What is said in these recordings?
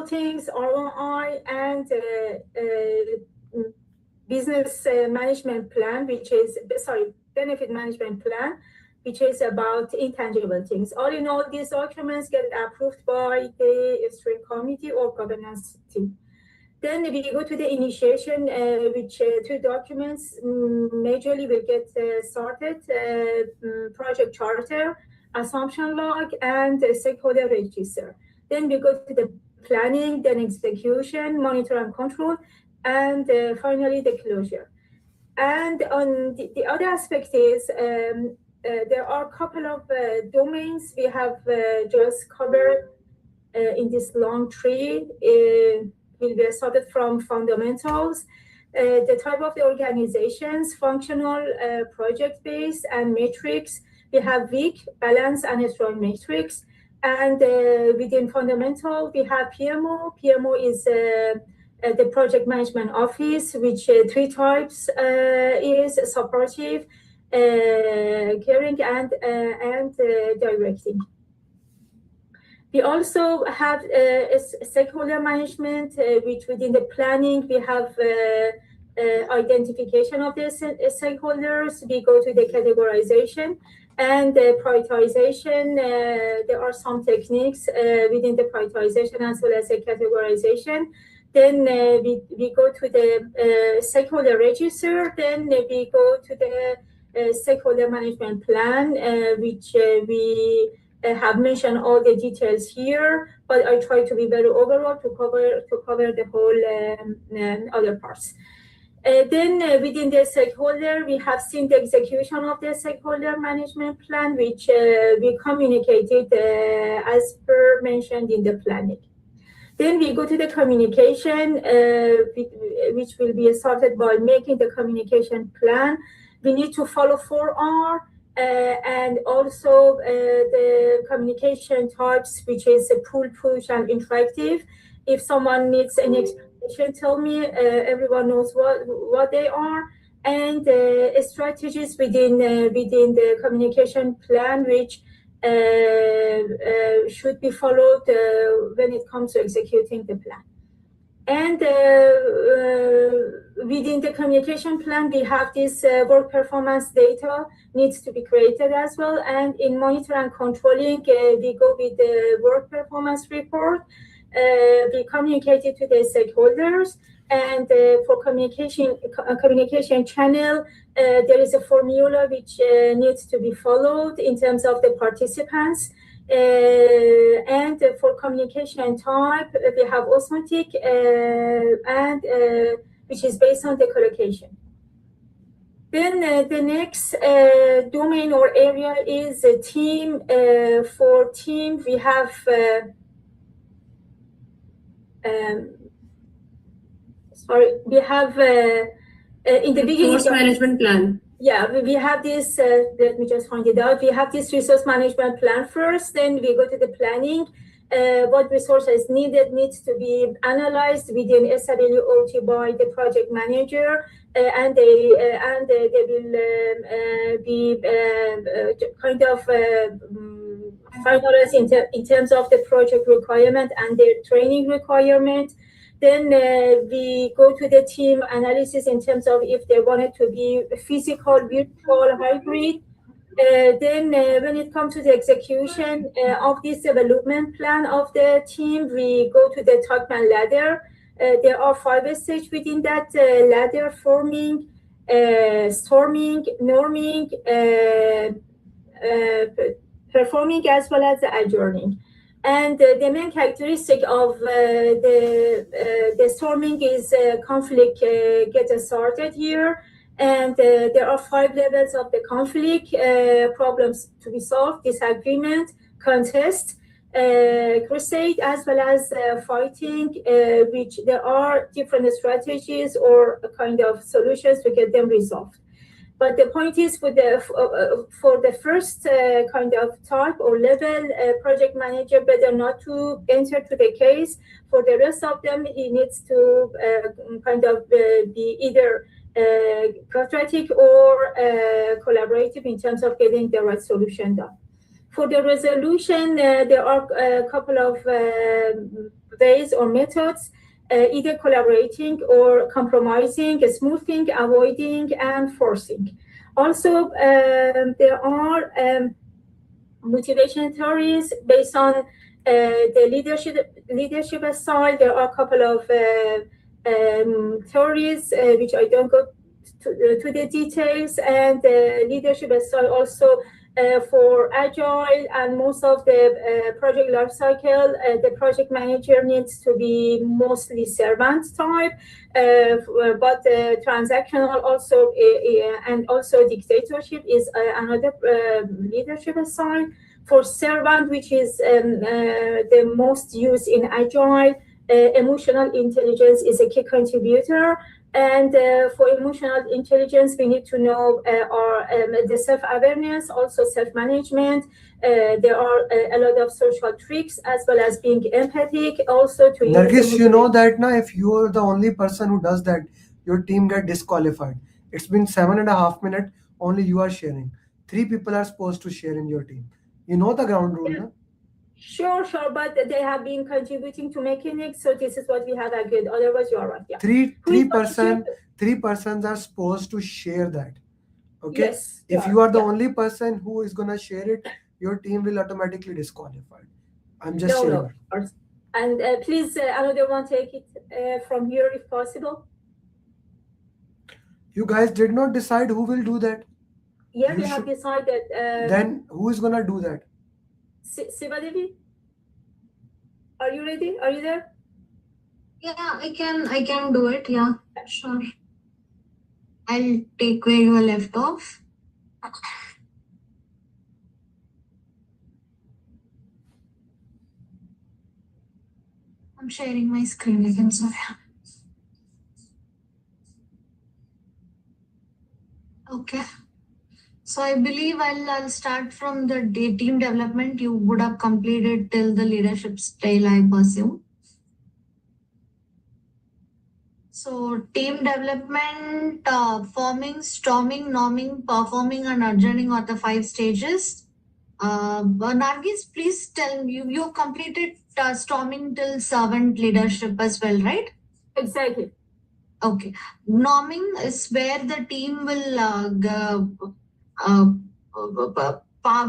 things, ROI, and business management plan, benefit management plan, which is about intangible things. All in all, these documents get approved by the steering committee or governance team. Then we go to the initiation, which two documents majorly will get started, project charter, assumption log, and stakeholder register. Then we go to the planning, then execution, monitor and control, and finally the closure. And on the other aspect is there are a couple of domains we have just covered in this long tree. Will be started from fundamentals, the type of the organizations, functional, project-based, and metrics. We have weak, balanced, and strong metrics. And within fundamental, we have PMO. PMO is the project management office, which three types is supportive, caring, and directing. We also have stakeholder management, which within the planning, we have identification of the stakeholders. We go to the categorization and the prioritization. There are some techniques within the prioritization as well as the categorization. Then we go to the stakeholder register. Then we go to the stakeholder management plan, which we have mentioned all the details here, but I try to be very overall to cover the whole other parts. Then within the stakeholder, we have seen the execution of the stakeholder management plan, which we communicated as per mentioned in the planning. Then we go to the communication, which will be started by making the communication plan. We need to follow 4R. And also the communication types, which is pull, push, and interactive. If someone needs any explanation, tell me. Everyone knows what they are. And strategies within the communication plan, which should be followed when it comes to executing the plan. And within the communication plan, we have this work performance data needs to be created as well. And in monitor and controlling, we go with the work performance report. We communicate it to the stakeholders. And for communication channel, there is a formula which needs to be followed in terms of the participants. And for communication type, we have osmotic, and which is based on the collocation. Then the next domain or area is a team. For team, we have in the beginning resource management plan. Yeah, we have this, let me just find it out. We have this resource management plan first, then we go to the planning. What resources needs to be analyzed within SWOT by the project manager, and they will be kind of finalized in terms of the project requirement and their training requirement. Then we go to the team analysis in terms of if they want it to be physical, virtual, hybrid. Then when it comes to the execution of this development plan of the team, we go to the Tuckman ladder. There are 5 stages within that ladder: forming, storming, norming, performing, as well as adjourning. And the main characteristic of the storming is conflict gets started here. And there are 5 levels of the conflict: problems to be solved, disagreement, contest, crusade, as well as fighting, which there are different strategies or kind of solutions to get them resolved. But the point is, for the first kind of type or level, project manager better not to enter to the case. For the rest of them, he needs to kind of be either quadratic or collaborative in terms of getting the right solution done. For the resolution, there are a couple of ways or methods, either collaborating or compromising, smoothing, avoiding, and forcing. Also, there are motivation theories based on the leadership style. There are a couple of theories which I don't go to the details, and the leadership style also for agile and most of the project life cycle. The project manager needs to be mostly servant type, but transactional also, and also dictatorship is another leadership style. For servant, which is the most used in agile, emotional intelligence is a key contributor. And for emotional intelligence, we need to know the self-awareness, also self-management. There are a lot of social tricks, as well as being empathic. Also, to Nargis, you know that now if you are the only person who does that, your team get disqualified. It's been 7.5 minutes. Only you are sharing. 3 people are supposed to share in your team. You know the ground rule, no? Sure, but they have been contributing to making it, so this is what we have agreed. Otherwise, you are right. Yeah. Three persons are supposed to share that. Okay. Yes. If you are the only person who is gonna share it, your team will automatically disqualified. I'm just sharing. No, of course. And please, another one, take it from here if possible. You guys did not decide who will do that. Yeah, we have decided. Then who is gonna do that? Sivadevi, are you ready? Are you there? Yeah, I can do it. Yeah, sure. I'll take where you are left off. I'm sharing my screen again, sorry. Okay. So I believe I'll start from the team development. You would have completed till the leadership style, I presume. So team development, forming, storming, norming, performing, and adjourning are the 5 stages. Nargis, please tell me, you completed storming till servant leadership as well, right? Exactly. Okay. Norming is where the team will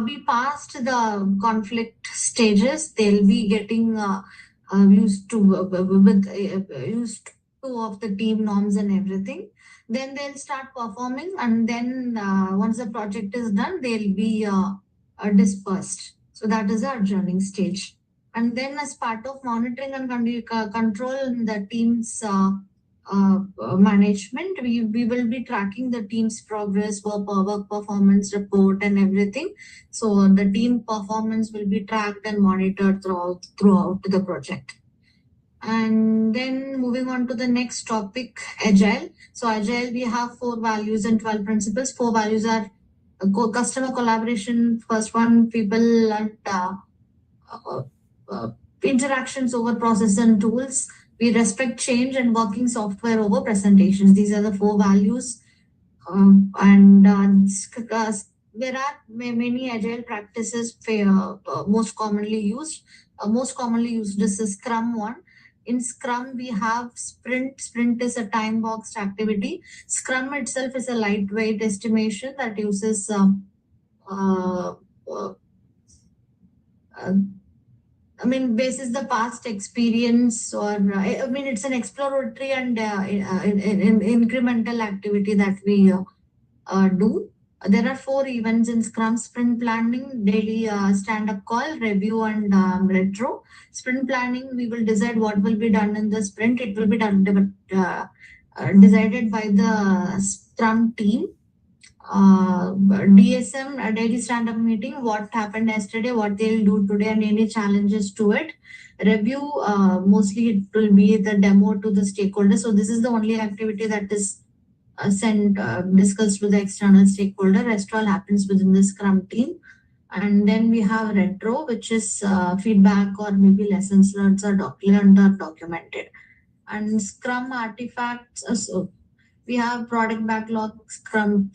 be past the conflict stages. They'll be getting used to used to of the team norms and everything. Then they'll start performing, and then once the project is done, they'll be dispersed. So that is our adjourning stage. And then as part of monitoring and control in the team's management, we will be tracking the team's progress, work performance report and everything. So the team performance will be tracked and monitored throughout the project. And then moving on to the next topic, agile. So agile, we have 4 values and 12 principles. 4 values are customer collaboration, first one, people and interactions over process and tools. We respect change and working software over presentations. These are the 4 values. And there are many agile practices most commonly used. Most commonly used is the Scrum one. In Scrum, we have sprint. Sprint is a time-boxed activity. Scrum itself is a lightweight estimation that uses basis the past experience, or it's an exploratory and incremental activity that we do. There are 4 events in Scrum: sprint planning, daily stand-up call, review, and retro. Sprint planning, we will decide what will be done in the sprint. It will be done decided by the Scrum team. DSM, a daily stand-up meeting, what happened yesterday, what they'll do today, and any challenges to it. Review, mostly it will be the demo to the stakeholders. So this is the only activity that is discussed with the external stakeholder. Rest all happens within the Scrum team. And then we have retro, which is feedback or maybe lessons learned or documented. And Scrum artifacts, so we have product backlog, Scrum,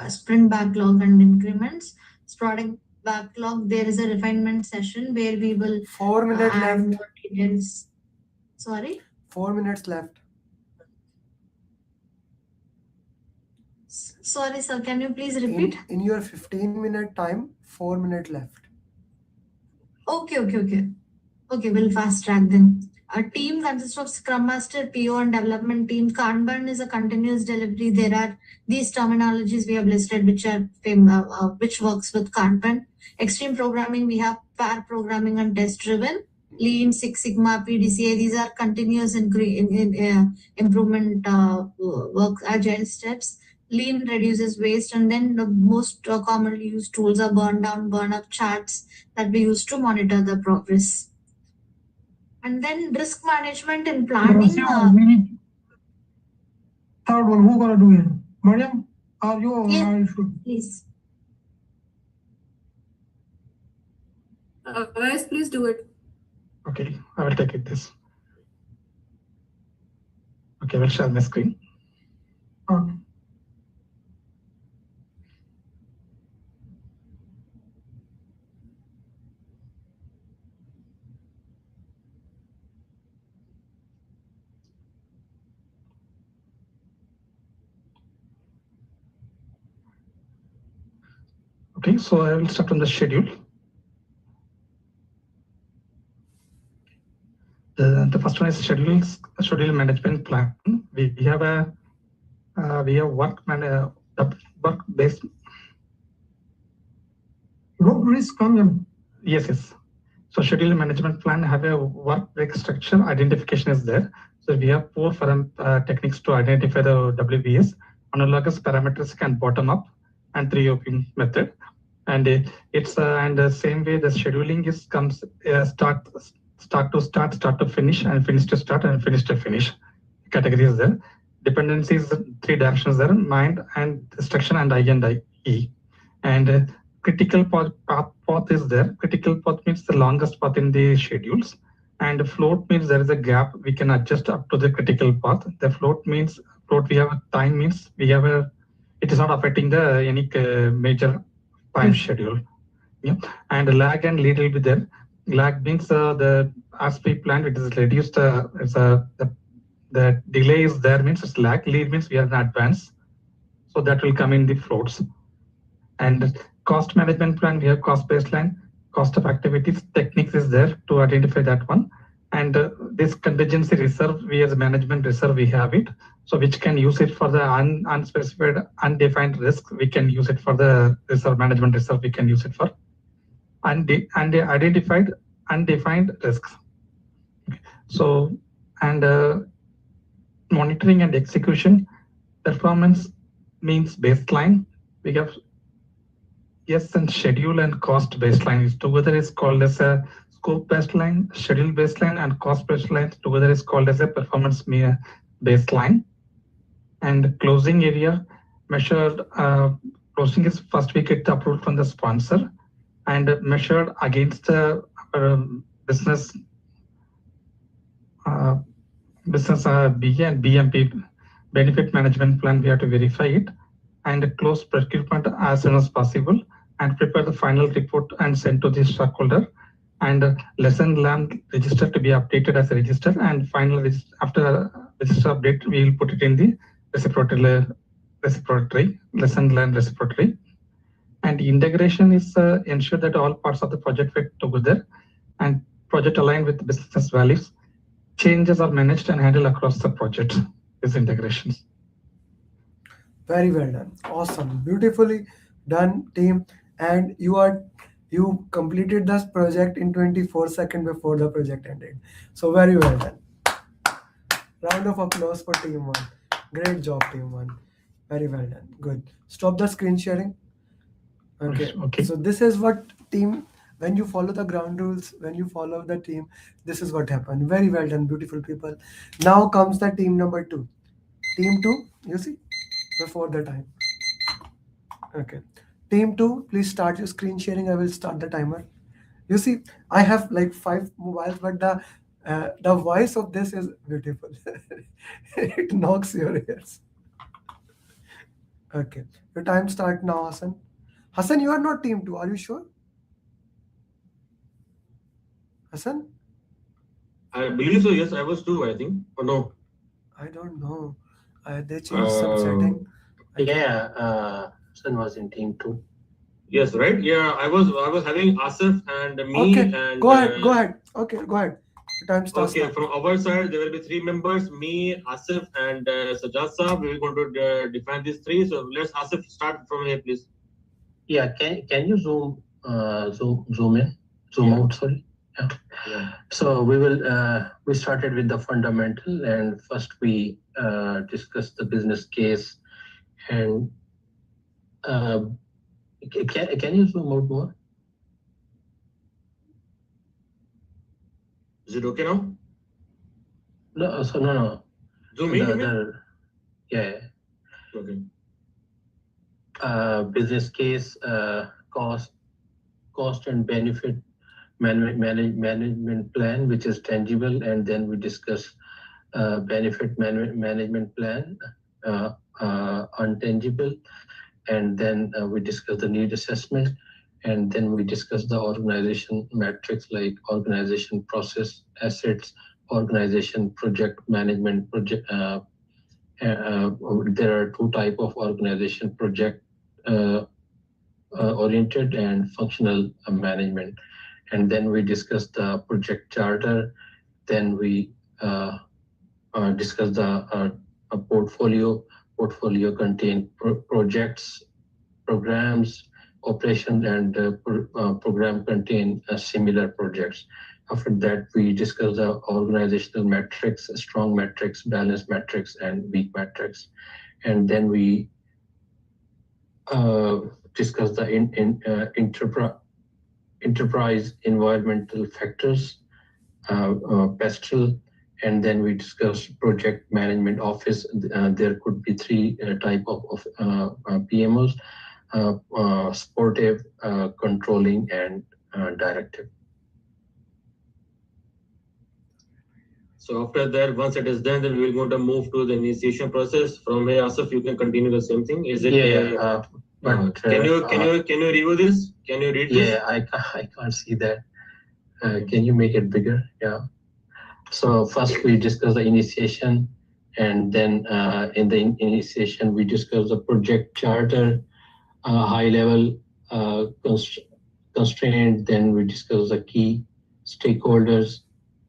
sprint backlog, and increments. Product backlog, there is a refinement session where we will 4 minutes add left. more details. Sorry? 4 minutes left. Sorry, sir. Can you please repeat? In your 15-minute time, 4 minutes left. Okay. Okay, we'll fast track then. A team consists of Scrum Master, PO, and development team. Kanban is a continuous delivery. There are these terminologies we have listed, which works with Kanban. Extreme programming, we have pair programming and test driven. Lean, Six Sigma, PDCA. These are continuous improvement work, agile steps. Lean reduces waste, and then the most commonly used tools are burn down, burn up charts that we use to monitor the progress. And then risk management and planning. Third one, who gonna do it? Mariam, are you or Yeah, I should? please. Guys, please do it. Okay, I will take it this. Okay, we'll share my screen. Okay, so I will start on the schedule. The first one is schedule management plan. We have work based. Work risk concept. Yes. So schedule management plan have a work break structure. Identification is there. So we have 4 techniques to identify the WBS. Analogous parameters can bottom up and 3 open method. And it's and the same way the scheduling comes start to finish, and finish to start, and finish to finish. Categories there. Dependencies 3 directions there: mind and destruction and I and E. And critical path is there. Critical path means the longest path in the schedules. And float means there is a gap we can adjust up to the critical path. The float means we have a time means it is not affecting the any major time schedule. Yeah. And lag and lead will be there. Lag means the as we planned, it is reduced. The delay is there means it's lag. Lead means we are in advance, so that will come in the floats. And cost management plan, we have cost baseline, cost of activities, techniques is there to identify that one. And this contingency reserve, we as management reserve, we have it. So which can use it for the unspecified, undefined risk. We can use it for the reserve management reserve. We can use it for identified, undefined risks. Okay. So, and monitoring and execution, performance means baseline. We have and schedule and cost baseline is together is called as a scope baseline, schedule baseline, and cost baseline together is called as a performance baseline. And closing area measured, closing is first we get the approval from the sponsor, and measured against the business BA and BMP benefit management plan. We have to verify it and close procurement as soon as possible, and prepare the final report and send to the stockholder. And lesson learned register to be updated as a register, and final after register update, we will put it in the repository, lesson learned repository. And integration is ensure that all parts of the project fit together and project aligned with business values. Changes are managed and handled across the project. Is integrations. Very well done. Awesome. Beautifully done, team. And you completed this project in 24 seconds before the project ended. So very well done. Round of applause for team 1. Great job, team 1. Very well done. Good. Stop the screen sharing. Okay. So this is what team, when you follow the ground rules, when you follow the team, this is what happened. Very well done, beautiful people. Now comes the team number 2. Team 2, you see, before the time. Okay. Team 2, please start your screen sharing. I will start the timer. You see, I have like 5 mobiles, but the voice of this is beautiful. It knocks your ears. Okay. Your time start now, Hassan. Hassan, you are not team 2. Are you sure? Hassan? I believe so. Yes, I was too. I think. Or no? I don't know. They changed some setting. Sun was in team 2. Yes, right. Yeah, I was having Asif and me. Okay, and go ahead. Okay, go ahead. Time starts Okay, now. from our side, there will be 3 members: me, Asif, and Sajjad Saab. We are going to define these 3. So let's Asif start from here, please. Yeah, can you zoom in, zoom out? Sorry. Yeah. So we started with the fundamental, and first we discussed the business case, and can you zoom out more? Is it okay now? No. Zoom in. Yeah. Okay. Business case, cost and benefit management plan, which is tangible, and then we discuss benefit management plan, untangible, and then we discuss the need assessment, and then we discuss the organization metrics like organization process, assets, organization project management. There are 2 types of organization: project oriented and functional management. And then we discuss the project charter. Then we discuss the portfolio. Portfolio contain projects, programs, operations, and program contain similar projects. After that, we discuss the organizational metrics, strong metrics, balanced metrics, and weak metrics. And then we discuss the enterprise environmental factors, PESTEL, and then we discuss project management office. There could be 3 type of PMOs: sportive, controlling, and directive. So after that, once it is done, then we're going to move to the initiation process. From here, Asif, you can continue the same thing. Is it? Can you review this? Can you read this? Yeah, I can't see that. Can you make it bigger? Yeah. So first we discuss the initiation, and then in the initiation we discuss the project charter, high level constraint. Then we discuss the key stakeholders,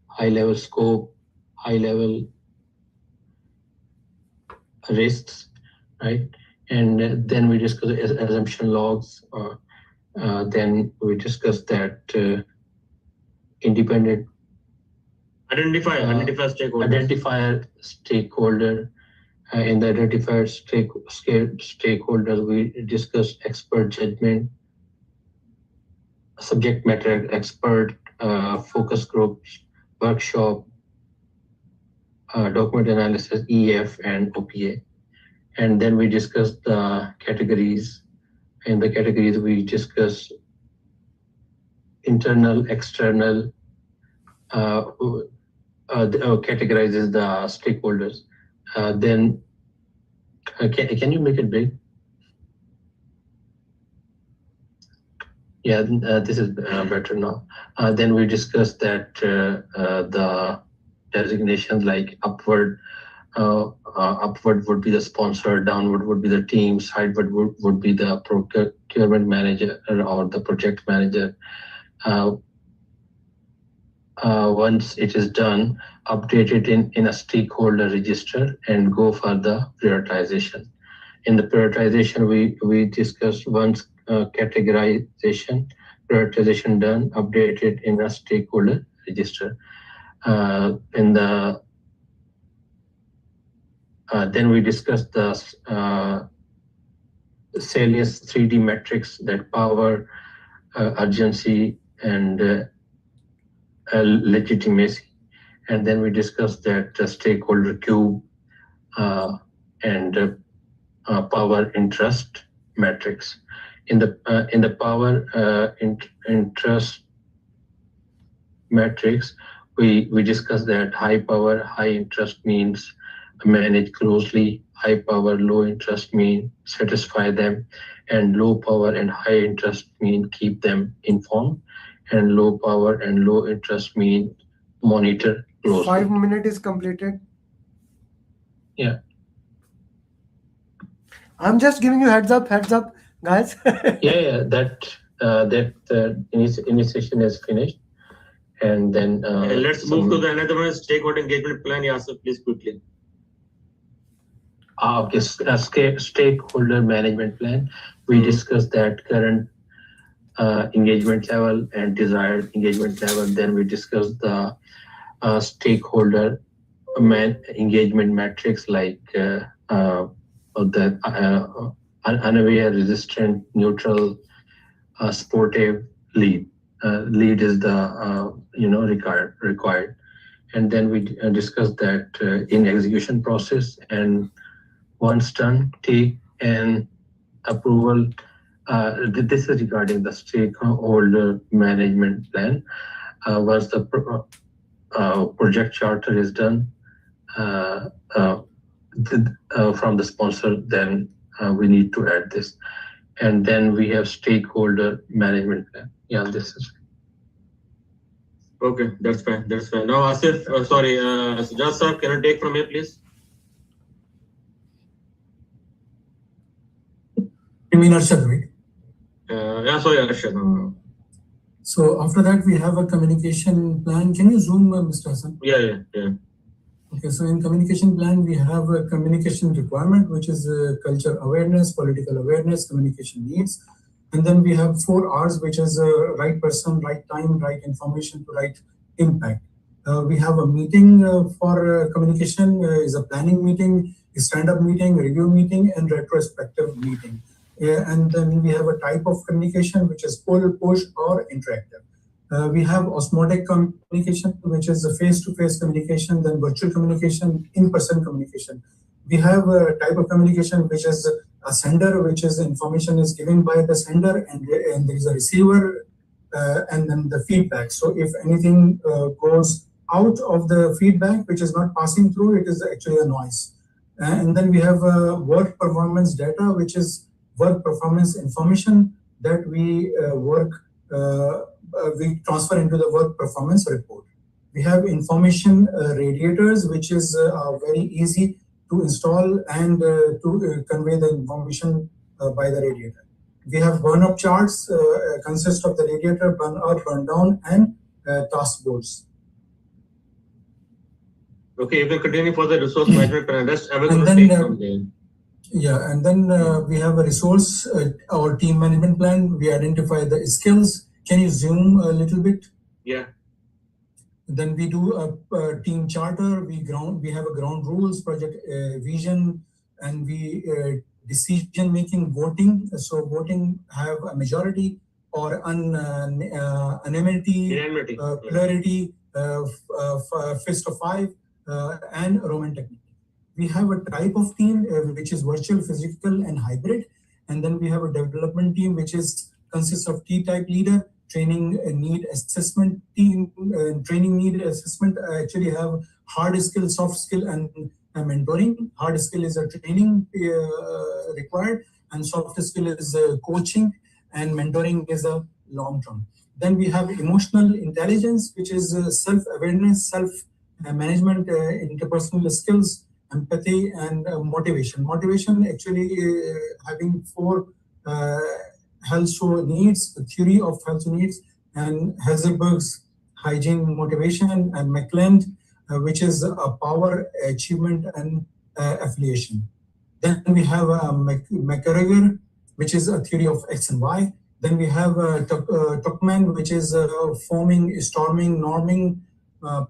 high level scope, high level risks, right? And then we discuss the assumption logs. Then we discuss that independent identify stakeholder. In the identifier stakeholders, we discuss expert judgment, subject matter expert, focus groups, workshop, document analysis, EF, and OPA. And then we discuss the categories. In the categories, we discuss internal, external, categorizes the stakeholders. Then, can you make it big? Yeah, this is better now. Then we discuss that the designations like upward would be the sponsor, downward would be the team, sideward would be the procurement manager or the project manager. Once it is done, update it in a stakeholder register and go for the prioritization. In the prioritization, we discussed once categorization, prioritization done, update it in a stakeholder register. Then we discussed the salience 3D metrics, that power, urgency, and legitimacy. And then we discussed that stakeholder cube and power interest metrics. In the power interest metrics, we discussed that high power, high interest means manage closely, high power, low interest mean satisfy them, and low power and high interest mean keep them informed, and low power and low interest mean monitor closely. 5 minutes is completed. Yeah. I'm just giving you heads up, guys. Yeah. That initiation is finished, and then let's move to the another one, stakeholder engagement plan. Yasir, please quickly. Okay, stakeholder management plan. We discussed that current engagement level and desired engagement level. Then we discussed the stakeholder engagement metrics like unaware, resistant, neutral, supportive, lead. Lead is the required. And then we discussed that in execution process, and once done, take an approval. This is regarding the stakeholder management plan. Once the project charter is done from the sponsor, then we need to add this. And then we have stakeholder management plan. Yeah, this is. Okay, that's fine. Now, Asif, Sujat sir, can you take from here, please? You mean Arshad, right? Yeah, sorry, Arshad. So after that, we have a communication plan. Can you zoom, Mr. Hassan? Yeah. Okay, so in communication plan, we have a communication requirement, which is culture awareness, political awareness, communication needs. And then we have 4 R's, which is right person, right time, right information to right impact. We have a meeting for communication, is a planning meeting, a stand-up meeting, review meeting, and retrospective meeting. And then we have a type of communication, which is pull, push, or interactive. We have osmotic communication, which is a face-to-face communication, then virtual communication, in-person communication. We have a type of communication, which is a sender, which is information is given by the sender, and there is a receiver, and then the feedback. So if anything goes out of the feedback, which is not passing through, it is actually a noise. And then we have work performance data, which is work performance information that we we transfer into the work performance report. We have information radiators, which is very easy to install and to convey the information by the radiator. We have burn-up charts, consist of the radiator, burn-up, burn-down, and task boards. Okay, you can continue for the resource management plan. That's going to take from there. Yeah, and then we have a resource, our team management plan. We identify the skills. Can you zoom a little bit? Yeah. Then we do a team charter. We have a ground rules, project vision, and we decision making voting. So voting have a majority or unanimity, plurality, fist of 5, and Roman technique. We have a type of team which is virtual, physical, and hybrid. And then we have a development team which consists of T-type leader, training need assessment team. Training need assessment actually have hard skill, soft skill, and mentoring. Hard skill is a training required, and soft skill is coaching, and mentoring is a long term. Then we have emotional intelligence, which is self-awareness, self-management, interpersonal skills, empathy, and motivation. Motivation actually having 4 health needs, the theory of health needs, and Heisenberg's hygiene motivation, and McClelland, which is a power, achievement, and affiliation. Then we have McGregor, which is a theory of X and Y. Then we have Tuckman, which is forming, storming, norming,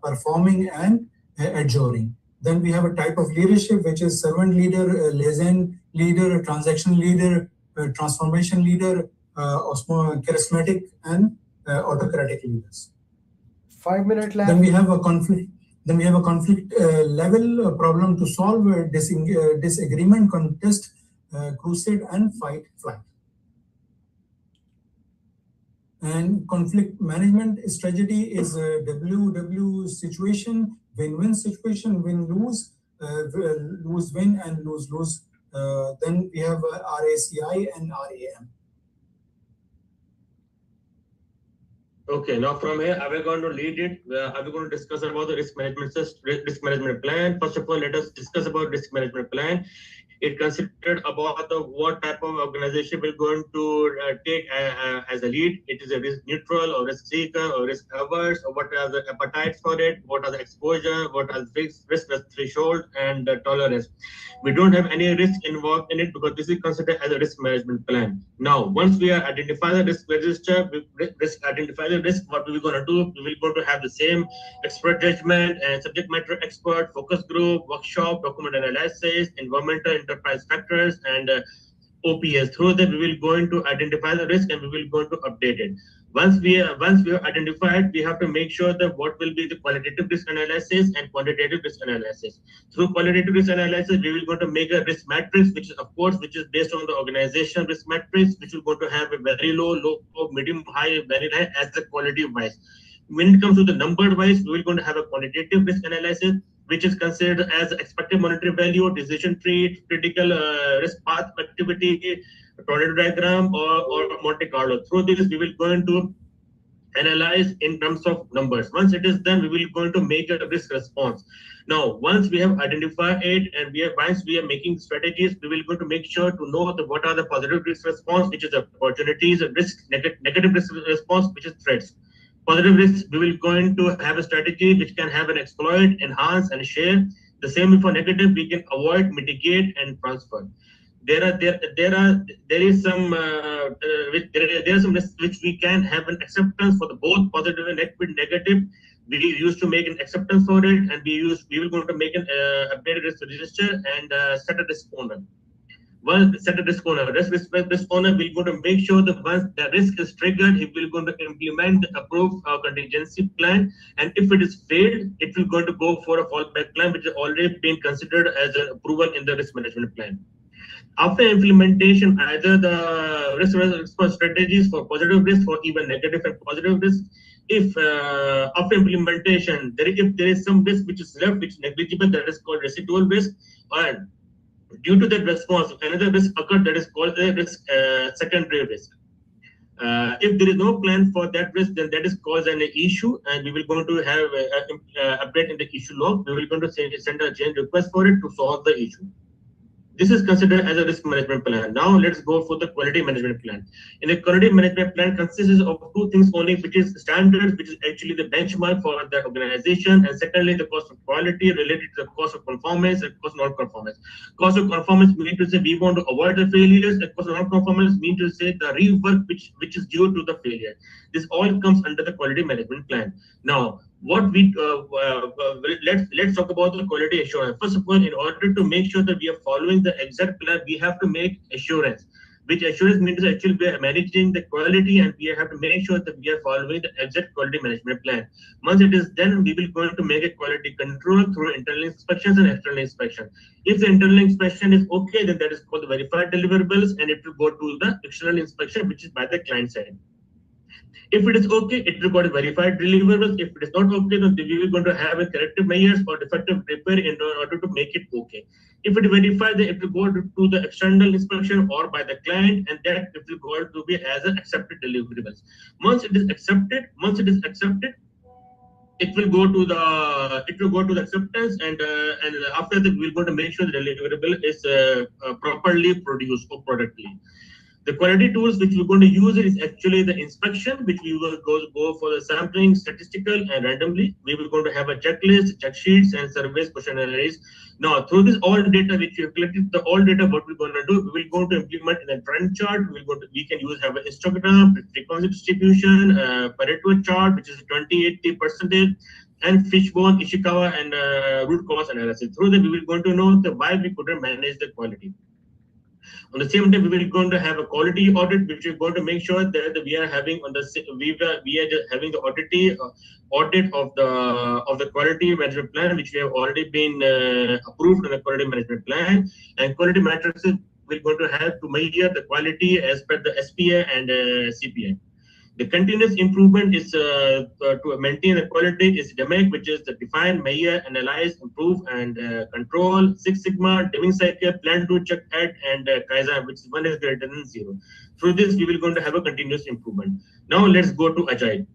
performing, and adjuring. Then we have a type of leadership, which is servant leader, liaison leader, transaction leader, transformation leader, charismatic, and autocratic leaders. 5 minutes left. Then we have a conflict. Then we have a conflict level problem to solve, disagreement, contest, crusade, and fight, flight. And conflict management strategy is a WW situation, win-win situation, win-lose, lose-win, and lose-lose. Then we have RACI and RAM. Okay, now from here, are we going to lead it? Are we going to discuss about the risk management plan? First of all, let us discuss about risk management plan. It considered about what type of organization we're going to take as a lead. It is a risk neutral or risk seeker or risk averse, or what are the appetites for it, what are the exposure, what are the risk threshold and tolerance. We don't have any risk involved in it because this is considered as a risk management plan. Now, once we are identify the risk register, identify the risk, what we are going to do, we will going to have the same expert judgment and subject matter expert, focus group, workshop, document analysis, environmental enterprise factors, and OPS. Through that, we will going to identify the risk and we will going to update it. Once we have identified, we have to make sure that what will be the qualitative risk analysis and quantitative risk analysis. Through qualitative risk analysis, we will going to make a risk matrix, which is of course, which is based on the organization risk matrix, which will going to have a very low, medium, high, very high as the quality wise. When it comes to the number wise, we will going to have a quantitative risk analysis, which is considered as expected monetary value, decision tree, critical risk path activity, tornado diagram, or Monte Carlo. Through this, we will going to analyze in terms of numbers. Once it is done, we will going to make a risk response. Now, once we have identified it and once we are making strategies, we will going to make sure to know what are the positive risk response, which is opportunities, and risk negative risk response, which is threats. Positive risks, we will going to have a strategy which can have an exploit, enhance, and share. The same for negative, we can avoid, mitigate, and transfer. There is some risks which we can have an acceptance for the both positive and negative. We used to make an acceptance for it, and we will going to make an updated risk register and set a risk owner. Once set a risk owner, risk owner will going to make sure that once the risk is triggered, he will going to implement the approved contingency plan. And if it is failed, it will going to go for a fallback plan, which has already been considered as an approval in the risk management plan. After implementation, either the risk response strategies for positive risk or even negative and positive risk. If after implementation, if there is some risk which is left, which is negligible, that is called residual risk, and due to that response, another risk occurred, that is called the risk secondary risk. If there is no plan for that risk, then that is called an issue, and we will going to have update in the issue log. We will going to send a change request for it to solve the issue. This is considered as a risk management plan. Now let's go for the quality management plan. In the quality management plan consists of two things only, which is standards, which is actually the benchmark for the organization, and secondly, the cost of quality related to the cost of conformance and cost of non-conformance. Cost of conformance means to say we want to avoid the failures, and cost of non-conformance means to say the rework which is due to the failure. This all comes under the quality management plan. Now, what we let's talk about the quality assurance. First of all, in order to make sure that we are following the exact plan, we have to make assurance. Which assurance means actually we are managing the quality, and we have to make sure that we are following the exact quality management plan. Once it is done, we will going to make a quality control through internal inspections and external inspection. If the internal inspection is okay, then that is called the verified deliverables, and it will go to the external inspection, which is by the client side. If it is okay, it will go to verified deliverables. If it is not okay, then we will going to have a corrective measures or defective repair in order to make it okay. If it is verified, then it will go to the external inspection or by the client, and that it will go to be as an accepted deliverables. Once it is accepted, it will go to the acceptance, and after that we're going to make sure the deliverable is properly produced or productly. The quality tools which we're going to use is actually the inspection, which we will go for the sampling, statistical, and randomly. We will going to have a checklist, check sheets, and surveys, questionnaires. Now, through this all data which we have collected, the all data, what we're going to do, we will go to implement in a trend chart. We can have an histogram, frequency distribution, Pareto chart, which is 20-80%, and fishbone, Ishikawa, and root cause analysis. Through that, we will going to know why we couldn't manage the quality. On the same time, we will going to have a quality audit, which we're going to make sure that we are having on the having the audit of the quality management plan, which we have already been approved on the quality management plan, and quality matrices we're going to have to measure the quality as per the SPA and CPA. The continuous improvement is to maintain the quality is DMAIC, which is the define, measure, analyze, improve, and control. Six Sigma, Deming cycle, plan, do, check, add, and Kaizen, which is 1 is greater than 0. Through this, we will going to have a continuous improvement. Now let's go to Agile.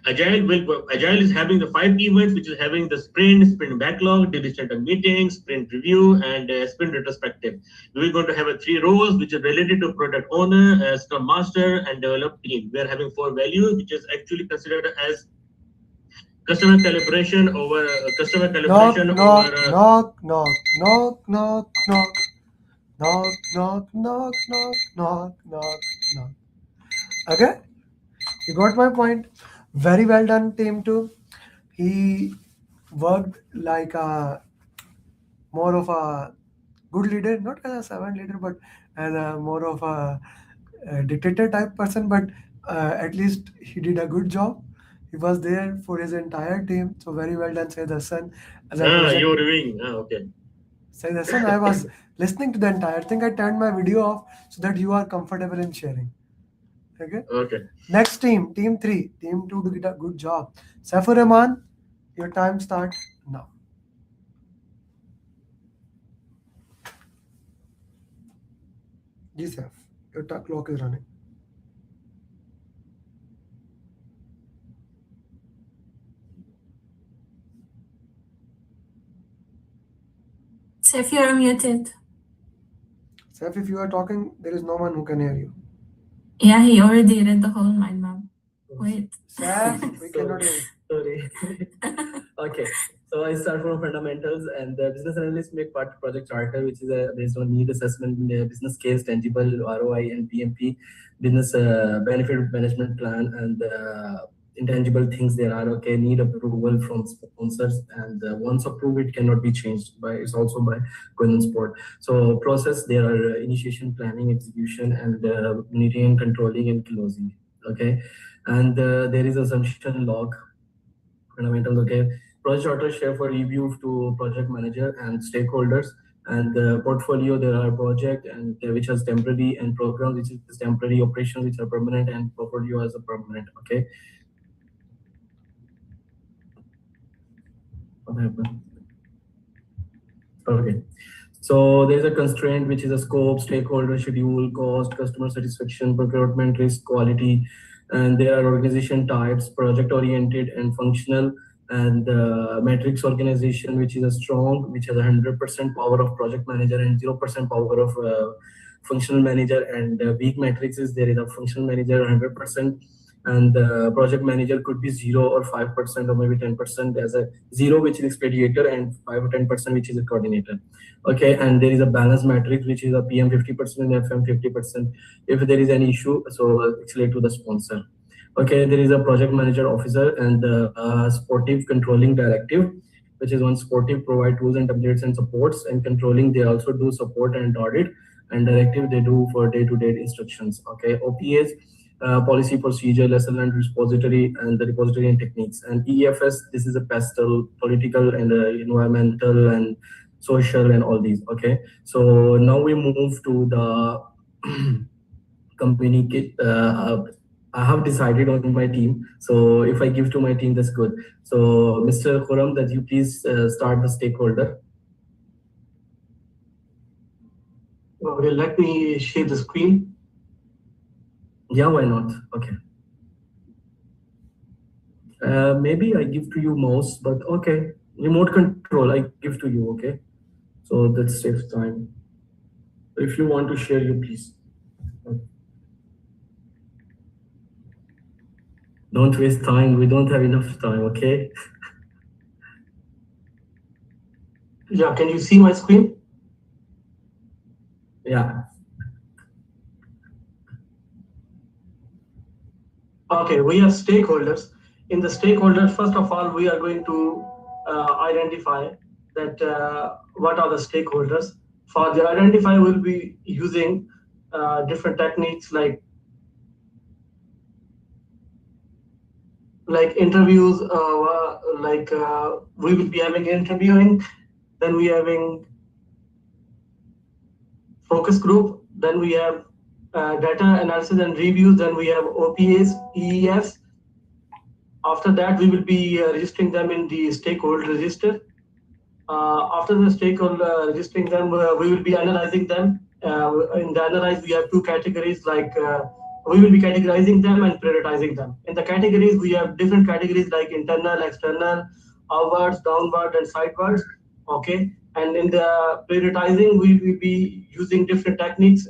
Agile is having the 5 events, which is having the sprint backlog, daily standard meetings, sprint review, and sprint retrospective. We're going to have 3 roles, which are related to product owner, scrum master, and develop team. We are having 4 values, which is actually considered as customer calibration over customer calibration knock, over knock, knock, knock, knock, knock, knock, knock, knock, knock, knock, knock, knock. Okay, you got my point. Very well done, team 2. He worked like a more of a good leader, not as a servant leader, but as a more of a dictator type person. But at least he did a good job. He was there for his entire team. So very well done, Sayyid Hassan. As I mentioned, you're reviewing. Okay. Sayyid Hassan, I was listening to the entire thing. I turned my video off so that you are comfortable in sharing. Okay. Okay. Next team 3. Team 2 did a good job. Saifur Rahman, your time starts now. Yes, Saif, your clock is running. Saif, you're muted. Saif, if you are talking, there is no one who can hear you. Yeah, he already read the whole mind map. Wait. Saif, we cannot hear you. Sorry. Okay. So I start from fundamentals, and the business analyst make part of project charter, which is based on need assessment, business case, tangible ROI, and PMP, business benefit management plan, and intangible things there are. Okay, need approval from sponsors, and once approved, it cannot be changed. It's also by governance board. So process there are initiation, planning, execution, and monitoring, controlling, and closing. Okay, and there is assumption log. Fundamentals. Okay, project charter share for review to project manager and stakeholders, and portfolio there are project and which has temporary, and program which is temporary, operations which are permanent, and portfolio as a permanent. Okay, what happened? Okay, so there is a constraint which is a scope, stakeholder, schedule, cost, customer satisfaction, procurement, risk, quality, and there are organization types, project oriented and functional, and matrix organization, which is a strong, which has 100% power of project manager and 0% power of functional manager, and weak matrices there is a functional manager 100%, and project manager could be 0 or 5% or maybe 10% as a 0 which is expeditor, and 5 or 10% which is a coordinator. Okay, and there is a balance matrix which is a PM 50% and FM 50%. If there is any issue, so escalate to the sponsor. Okay, there is a project manager officer, and sportive controlling directive, which is one sportive provide tools and templates and supports, and controlling they also do support and audit, and directive they do for day-to-day instructions. Okay, OPAs, policy procedure, lesson and repository, and the repository and techniques, and EFS, this is a pastel, political and environmental and social and all these. Okay, so now we move to the communicate. I have decided on my team, so if I give to my team, that's good. So Mr. Khurram, that you please start the stakeholder. Okay, let me share the screen. Yeah, why not? Okay. Maybe I give to you mouse, but okay. Remote control, I give to you, okay? So that saves time. If you want to share, you please. Don't waste time. We don't have enough time, okay? Yeah, can you see my screen? Yeah. Okay, we have stakeholders. In the stakeholders, first of all, we are going to identify that what are the stakeholders. For the identify, we'll be using different techniques like interviews, we will be having interviewing, then we having focus group, then we have data analysis and reviews, then we have OPAs, EEFs. After that, we will be registering them in the stakeholder register. After the stakeholder registering them, we will be analyzing them. In the analyze, we have two categories like we will be categorizing them and prioritizing them. In the categories, we have different categories like internal, external, outwards, downward, and sidewards. Okay, and in the prioritizing, we will be using different techniques.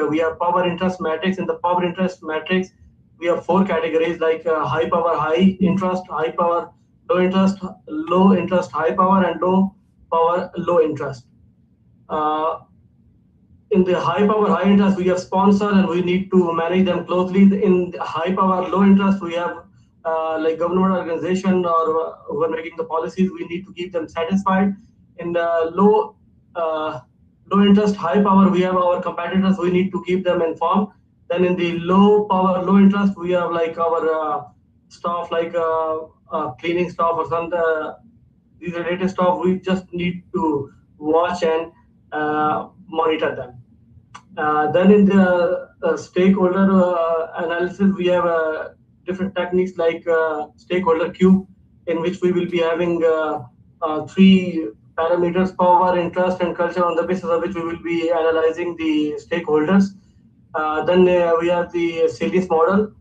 We have power interest matrix. In the power interest matrix, we have 4 categories like high power, high interest, high power, low interest, high power, and low power, low interest. In the high power, high interest, we have sponsor and we need to manage them closely. In the high power, low interest, we have like government organization or who are making the policies, we need to keep them satisfied. In the low interest, high power, we have our competitors, we need to keep them informed. Then in the low power, low interest, we have like our staff, like cleaning staff or some these related staff. We just need to watch and monitor them. Then in the stakeholder analysis, we have different techniques like stakeholder cube, in which we will be having 3 parameters: power, interest, and culture, on the basis of which we will be analyzing the stakeholders. Then we have the series model,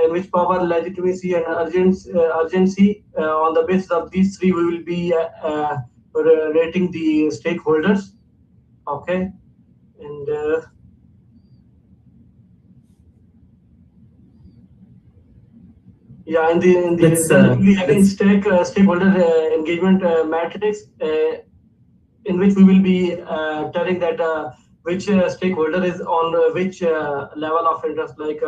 in which power, legitimacy, and urgency, on the basis of these 3, we will be rating the stakeholders. Okay, and yeah, in the having stakeholder engagement matrix, in which we will be telling that which stakeholder is on which level of interest. Like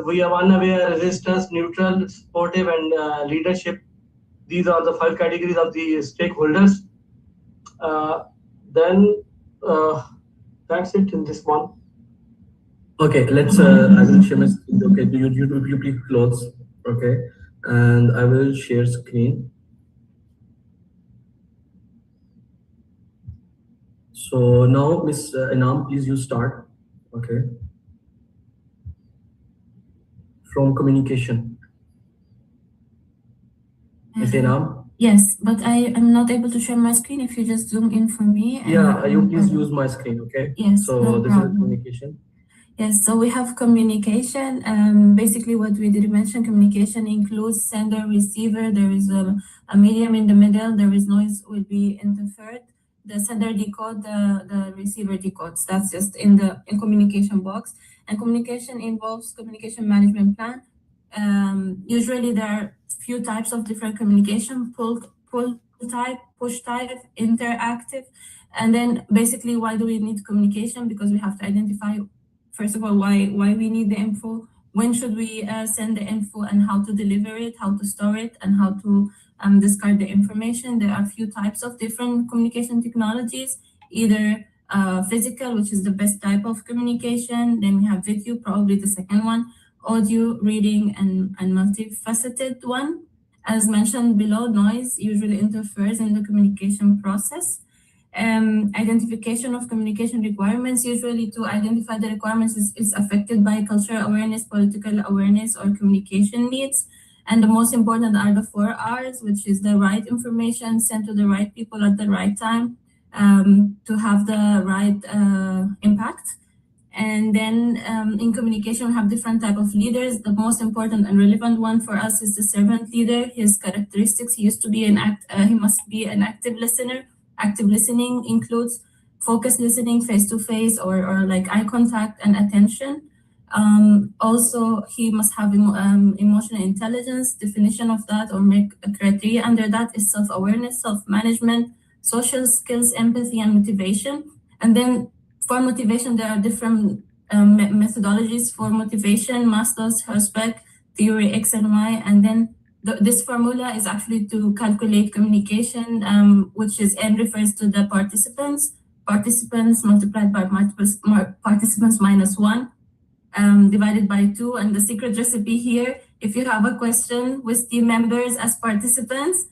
we have unaware, resistance, neutral, supportive, and leadership. These are the 5 categories of the stakeholders. Then that's it in this one. Okay, let's. I will share my screen. Okay, you please close. Okay, and I will share screen. So now, Miss Anam, please you start. Okay. From communication. Miss Anam. Yes, but I am not able to share my screen. If you just zoom in for me. Yeah, you please use my screen. Okay. Yes. So no this problem. is communication. Yes, so we have communication. Basically, what we did mention, communication includes sender, receiver. There is a medium in the middle. There is noise will be interfered. The sender decode, the receiver decodes. That's just in communication box. And communication involves communication management plan. Usually, there are few types of different communication: pull type, push type, interactive. And then basically, why do we need communication? Because we have to identify, first of all, why we need the info, when should we send the info, and how to deliver it, how to store it, and how to discard the information. There are a few types of different communication technologies, either physical, which is the best type of communication. Then we have video, probably the second one, audio, reading, and multifaceted one. As mentioned below, noise usually interferes in the communication process. Identification of communication requirements, usually to identify the requirements is affected by cultural awareness, political awareness, or communication needs. And the most important are the 4 R's, which is the right information sent to the right people at the right time to have the right impact. And then in communication, we have different type of leaders. The most important and relevant one for us is the servant leader. His characteristics: he used to be he must be an active listener. Active listening includes focused listening, face-to-face, or like eye contact and attention. Also, he must have emotional intelligence. Definition of that, or make a criteria under that, is self-awareness, self-management, social skills, empathy, and motivation. And then for motivation, there are different methodologies for motivation: Maslow's Herzberg theory, X and Y. And then this formula is actually to calculate communication, which is N refers to the participants multiplied by participants minus 1, divided by 2. And the secret recipe here, if you have a question with team members as participants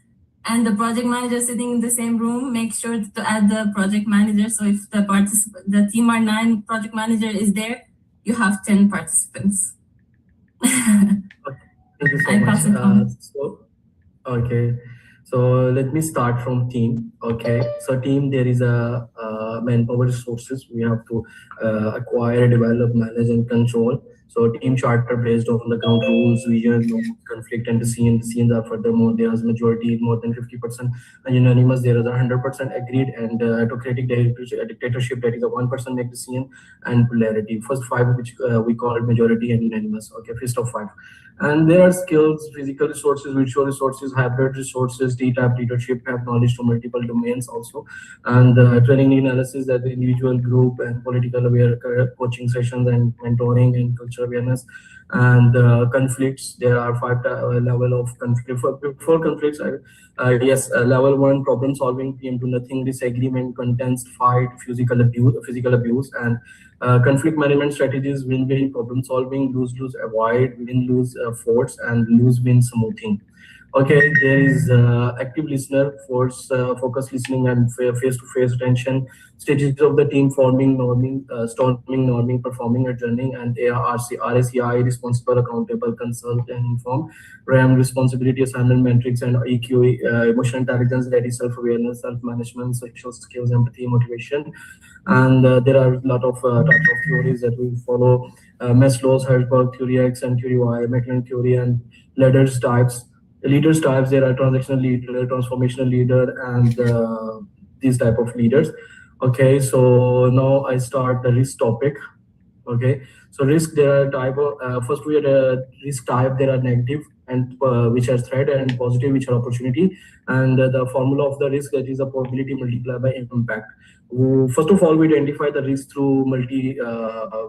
and the project manager sitting in the same room, make sure to add the project manager. So if the team are 9, project manager is there, you have 10 participants. Thank you so much. Okay, so let me start from team. Okay, so team, there is a manpower resources we have to acquire, develop, manage, and control. So team charter based on the ground rules, vision, conflict, and decisions are furthermore there is majority more than 50% unanimous. There is 100% agreed, and autocratic dictatorship, that is a 1% make decision, and polarity. First five, which we call majority and unanimous. Okay, first of five. And there are skills, physical resources, virtual resources, hybrid resources, D-type leadership, have knowledge to multiple domains also, and training analysis, that the individual, group, and political aware coaching sessions, and mentoring and cultural awareness. And conflicts, there are five level of conflict. For conflicts, yes, level 1 problem solving, PM2 nothing, disagreement, contents, fight, physical abuse, and conflict management strategies, win-win problem solving, lose-lose avoid, win-lose force, and lose-win smoothing. Okay, there is active listener, force, focus listening, and face-to-face attention, stages of the team, forming, norming, storming, norming, performing, adjourning, and RACI, responsible, accountable, consult, and inform, RAM, responsibility, assignment, metrics, and EQ, emotional intelligence, that is self-awareness, self-management, social skills, empathy, motivation. And there are a lot of types of theories that we follow, Maslow's Hertzberg theory, X and theory Y, McLean theory, and leaders types. Leaders types, there are transactional leader, transformational leader, and these type of leaders. Okay, so now I start the risk topic. Okay, so risk, there are type of first we had a risk type, there are negative, and which are threat, and positive, which are opportunity. And the formula of the risk, that is a probability multiplied by impact. First of all, we identify the risk through multi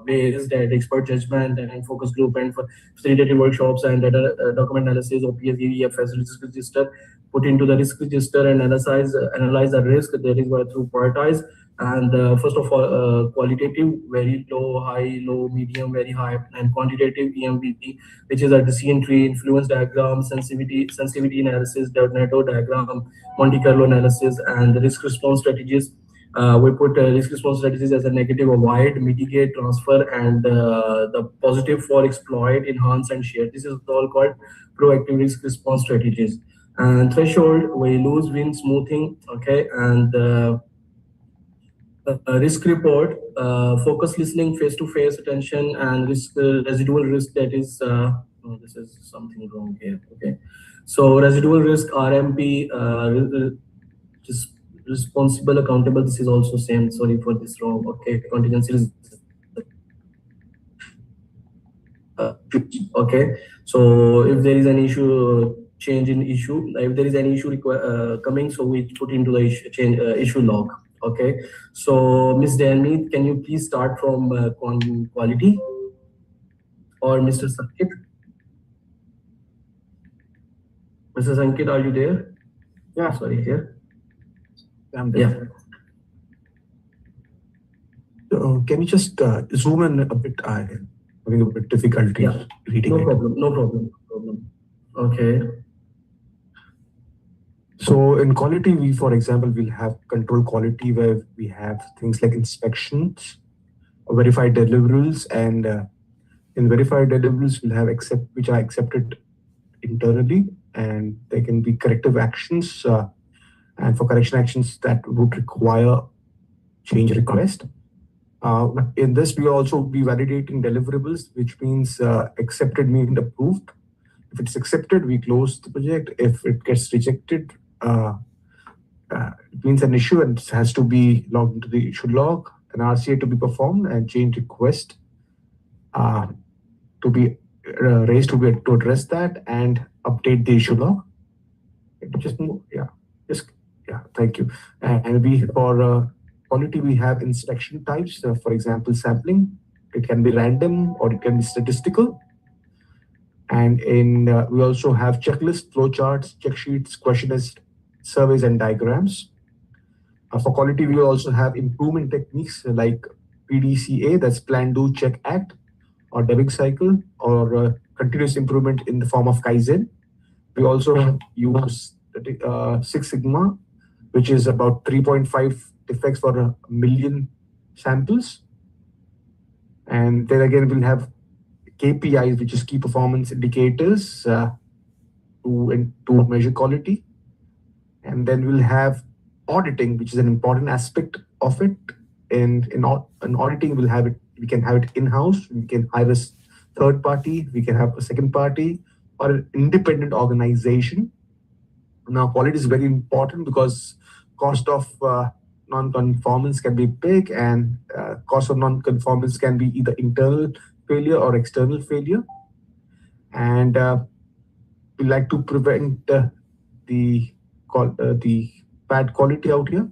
ways, that expert judgment, and focus group, and facilitated workshops, and data document analysis, OPS, EFS, risk register, put into the risk register, and analyze the risk. That is through prioritize. And first of all, qualitative, very low, high, low, medium, very high, and quantitative, EMBP, which is a decision tree, influence diagram, sensitivity analysis, Tornado diagram, Monte Carlo analysis, and risk response strategies. We put risk response strategies as a negative, avoid, mitigate, transfer, and the positive for exploit, enhance, and share. This is all called proactive risk response strategies. And threshold, we lose, win, smoothing. Okay, and risk report, focus listening, face-to-face attention, and risk residual risk, that is oh, this is something wrong here. Okay, so residual risk, RMP, just responsible, accountable, this is also same, sorry for this wrong. Okay, contingency risk. Okay, so if there is an issue, change in issue, if there is any issue coming, so we put into the issue, change, issue log. Okay, so Ms. Danny, can you please start from quality, or Mr. Sankit? Mr. Sankit, are you there? Yeah, sorry, here. I'm there. Yeah. Can you just zoom in a bit? I'm having a bit difficulty reading no it. Problem, no problem. Okay. So in quality, we, for example, will have control quality, where we have things like inspections, verified deliverables, and in verified deliverables, we'll have which are accepted internally, and there can be corrective actions, and for correction actions that would require change request. In this, we will also be validating deliverables, which means accepted means approved. If it's accepted, we close the project. If it gets rejected, it means an issue, and it has to be logged into the issue log, an RCA to be performed, and change request to be raised to address that, and update the issue log. Just move, thank you. And we, for quality, we have inspection types. For example, sampling. It can be random or it can be statistical. And we also have checklists, flowcharts, check sheets, questionnaires, surveys, and diagrams. For quality, we will also have improvement techniques like PDCA, that's plan, do, check, act, or Deming cycle, or continuous improvement in the form of Kaizen. We also use Six Sigma, which is about 3.5 defects for a million samples. And then again, we'll have KPIs, which is key performance indicators to measure quality. And then we'll have auditing, which is an important aspect of it. And in auditing, we can have it in-house. We can hire a third party, we can have a second party, or an independent organization. Now, quality is very important because cost of non-conformance can be big, and cost of non-conformance can be either internal failure or external failure. And we like to prevent the bad quality out here.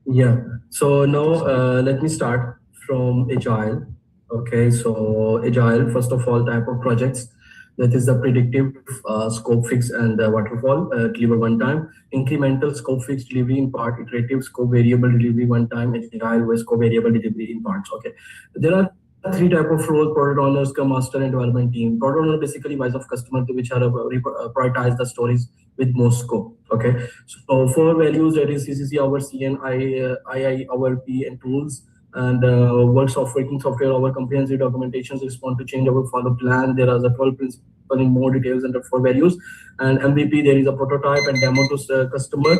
Yeah. So now let me start from Agile. Okay. So Agile, first of all, type of projects. That is the predictive scope fix and waterfall, deliver one time, incremental scope fix delivery in part, iterative scope variable delivery one time, and Agile with scope variable delivery in parts. Okay. There are three type of roles: product owners, scrum master, and development team. Product owner basically wise of customer to which are prioritize the stories with most scope. Okay. So four values, that is CCC, our CN, II, our P, and tools, and works of working software, our comprehensive documentations, respond to change, our follow plan. There are the 12 principles in more details under four values, and MVP, there is a prototype and demo to customer.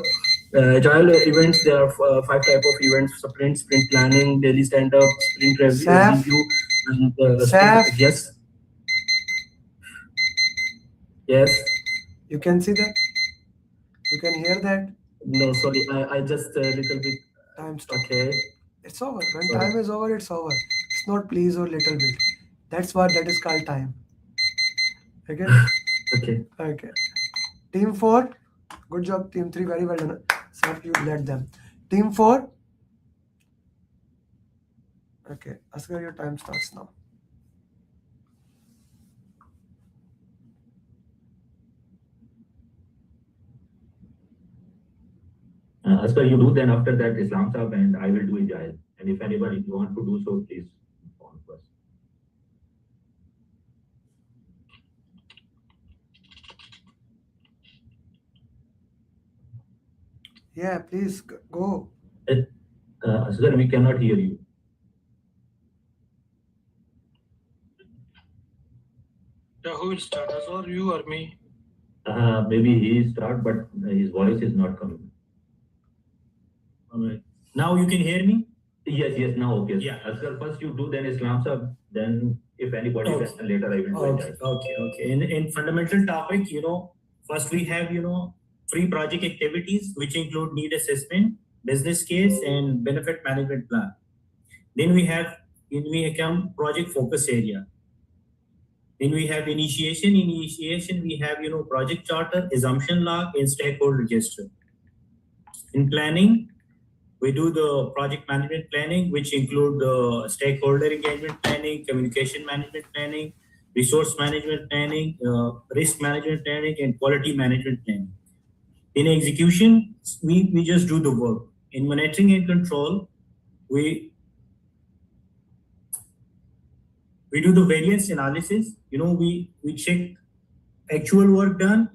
Agile events, there are 5 type of events: sprint planning, daily stand-up, sprint review, and yes. Yes. You can see that? You can hear that? No, sorry, I just a little bit. Time stop. Okay. It's over. When time is over, it's over. It's not please or little bit. That's what that is called time. Okay? Okay. Okay. Team 4. Good job, team 3. Very well done. So you led them. Team 4. Okay. Asghar, your time starts now. Asghar, you do, then after that Islam Saab, and I will do Agile. And if anybody want to do so, please inform us. Yeah, please go. Asghar, we cannot hear you. Yeah, who will start, us or you or me? Maybe he start, but his voice is not coming. All right. Now you can hear me? Yes, now okay. Yeah. Asghar, first you do, then Islam Saab, then if anybody can, later I will do Agile. Okay. In fundamental topic, first we have, 3 project activities, which include need assessment, business case, and benefit management plan. Then we have, project focus area. Then we have initiation. Initiation, we have, project charter, assumption log, and stakeholder register. In planning, we do the project management planning, which include the stakeholder engagement planning, communication management planning, resource management planning, risk management planning, and quality management planning. In execution, we just do the work. In monitoring and control, we do the variance analysis. We check actual work done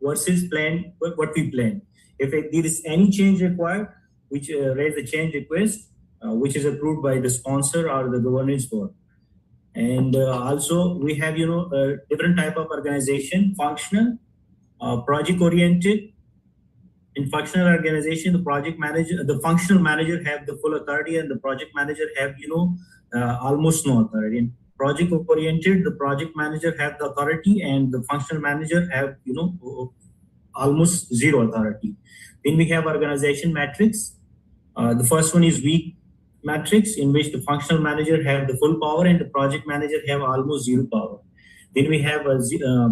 versus plan, what we plan. If there is any change required, which raise a change request, which is approved by the sponsor or the governance board. And also we have, different type of organization: functional, project oriented. In functional organization, the functional manager have the full authority, and the project manager have, almost no authority. In project oriented, the project manager have the authority, and the functional manager have, almost zero authority. Then we have organization matrix. The first one is weak matrix, in which the functional manager have the full power and the project manager have almost zero power. Then we have a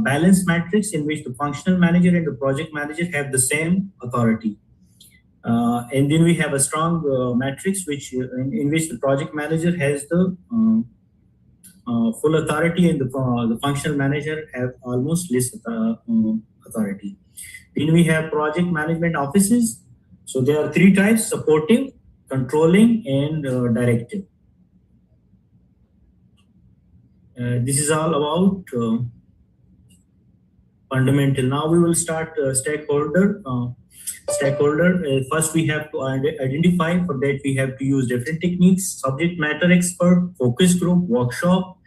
balanced matrix, in which the functional manager and the project manager have the same authority. And then we have a strong matrix, which in which the project manager has the full authority, and the functional manager have almost less authority. Then we have project management offices. So there are 3 types: supportive, controlling, and directive. This is all about fundamental. Now we will start stakeholder. First we have to identify. For that we have to use different techniques: subject matter expert, focus group, workshop.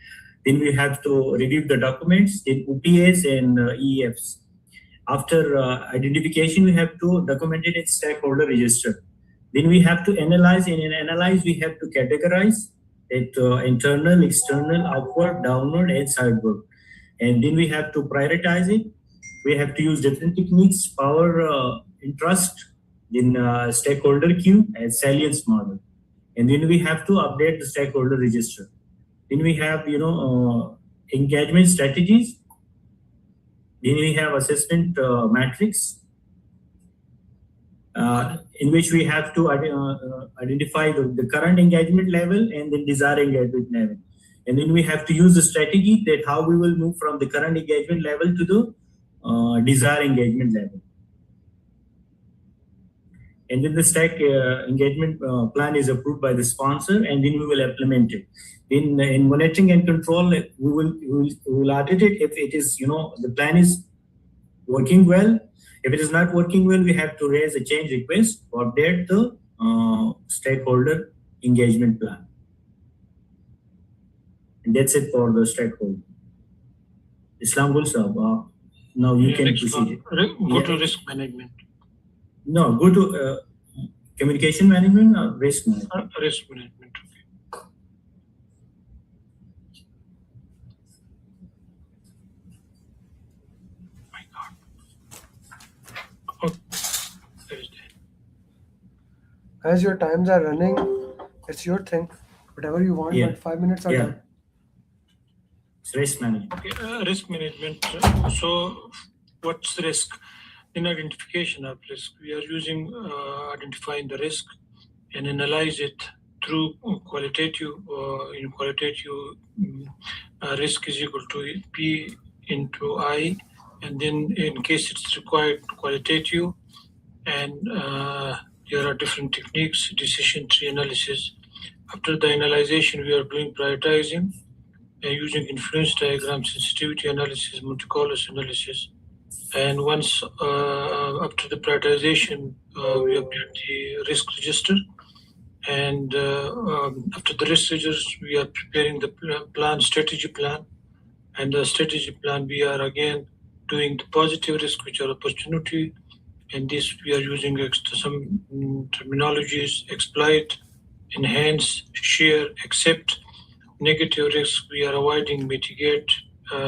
Then we have to review the documents, then OPAs and EFs. After identification, we have to document it in stakeholder register. Then we have to analyze. In analyze, we have to categorize. internal, external, upward, downward, and sideward. And then we have to prioritize it. We have to use different techniques, power interest in stakeholder queue and salience model. And then we have to update the stakeholder register. Then we have, engagement strategies. Then we have assessment matrix, in which we have to identify the current engagement level and the desired engagement level. And then we have to use the strategy that how we will move from the current engagement level to the desired engagement level. And then the stack engagement plan is approved by the sponsor, and then we will implement it. In monitoring and control, we will audit it if it is, the plan is working well. If it is not working well, we have to raise a change request to update the stakeholder engagement plan. And that's it for the stakeholder. Islamul Sahab, now you can proceed. Go to risk management. No, go to communication management or risk management? Risk management. As your times are running, it's your thing. Whatever you want, but 5 minutes are done. It's risk management. Okay, risk management. So, what's risk? In identification of risk, we are using identifying the risk and analyze it through qualitative. In qualitative, risk is equal to P into I, and then in case it's required qualitative, and there are different techniques, decision tree analysis. After the analyzation, we are doing prioritizing and using influence diagram, sensitivity analysis, multi-colors analysis. And once after the prioritization, we update the risk register. And after the risk register, we are preparing the plan, strategy plan. And the strategy plan, we are again doing the positive risk, which are opportunity. And this we are using some terminologies: exploit, enhance, share, accept. Negative risk, we are avoiding, mitigate,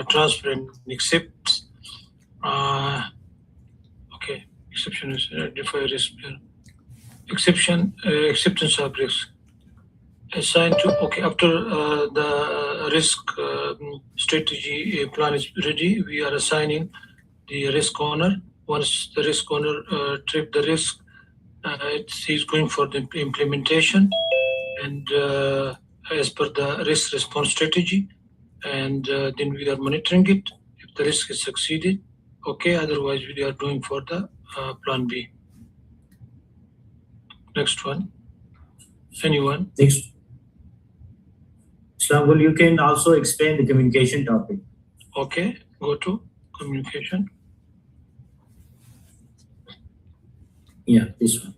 transparent, accept. Okay, exception is identify risk. Acceptance of risk. Assigned to, okay, after the risk strategy plan is ready, we are assigning the risk owner. Once the risk owner trip the risk, he's going for the implementation and as per the risk response strategy, and then we are monitoring it. If the risk is succeeded, okay, otherwise we are doing for the plan B. Next one. Anyone? Next. Islamul, you can also explain the communication topic. Okay, go to communication. Yeah, this one.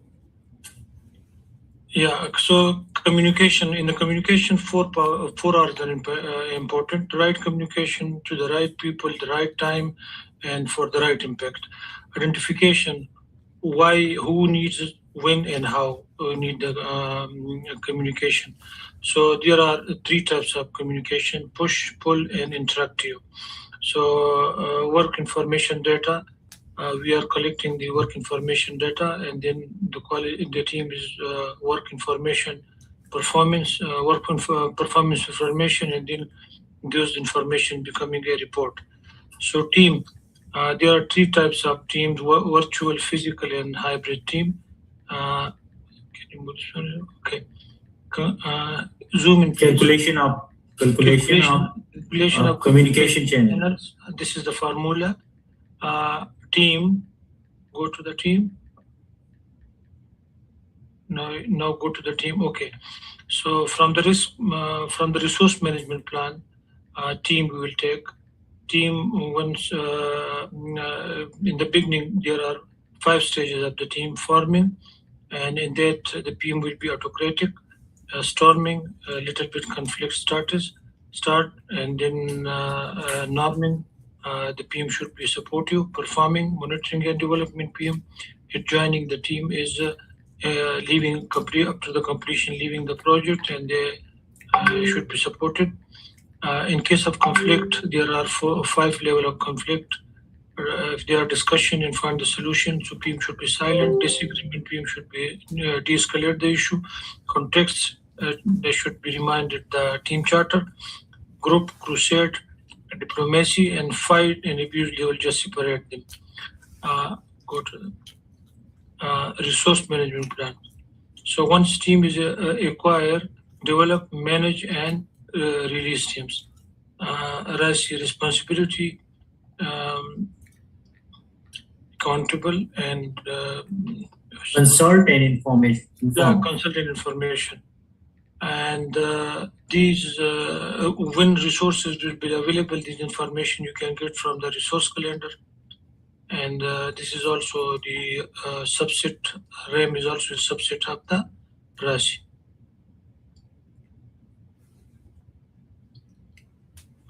Yeah, so communication, in the communication, four are important: right communication to the right people, the right time, and for the right impact. Identification, why, who needs it, when, and how we need the communication. So there are three types of communication: push, pull, and interactive. So work information data. We are collecting the work information data, and then the team is work information performance, performance information, and then those information becoming a report. So team, there are three types of teams: virtual, physical, and hybrid team. Can you move this one? Okay. Zoom in. Calculation of communication channels. This is the formula. Team, go to the team. Now go to the team. Okay. So from the resource management plan, team we will take. Team, once in the beginning there are 5 stages of the team: forming, and in that the PM will be autocratic, storming, a little bit conflict start, and then norming. The PM should be supportive, performing, monitoring, and development PM. Joining the team is leaving up to the completion, leaving the project, and should be supported. In case of conflict, there are 4 or 5 levels of conflict. If there are discussion and find the solution, so PM should be silent. Disagreement, PM should be de-escalate the issue. Contexts, they should be reminded the team charter. Group, crusade, diplomacy, and fight and abuse level, just separate them. Go to the resource management plan. So once team is acquired, develop, manage, and release teams. Arise responsibility, accountable, and consult and information. Consult and information. And these, when resources will be available, this information you can get from the resource calendar. And this is also the subset, RAM is also a subset of the RASI.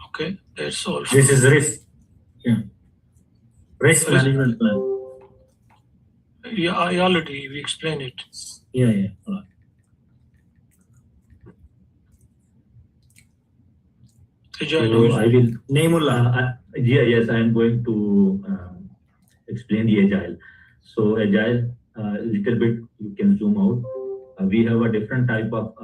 Okay, that's all. This is risk. Yeah. Risk management plan. Yeah, we explained it. Yeah, yeah. All right. So I will. Naimullah. Yes, I am going to explain the agile. So agile, a little bit you can zoom out. We have a different type of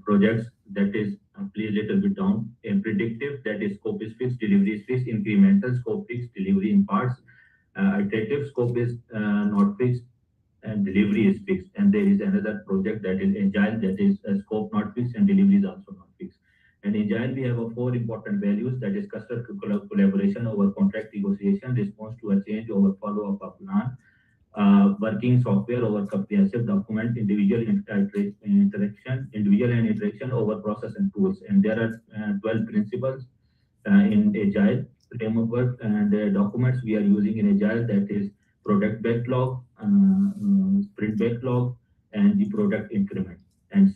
projects, that is, please little bit down. And predictive, that is scope is fixed, delivery is fixed. Incremental, scope fixed, delivery in parts. Iterative, scope is not fixed and delivery is fixed. And there is another project that is agile, that is scope not fixed and delivery is also not fixed. And in agile, we have 4 important values, that is customer collaboration over contract negotiation, response to a change over follow-up of plan, working software over comprehensive document, individual interaction over process and tools. And there are 12 principles in agile framework, and the documents we are using in agile, that is product backlog, sprint backlog, and the product increment. And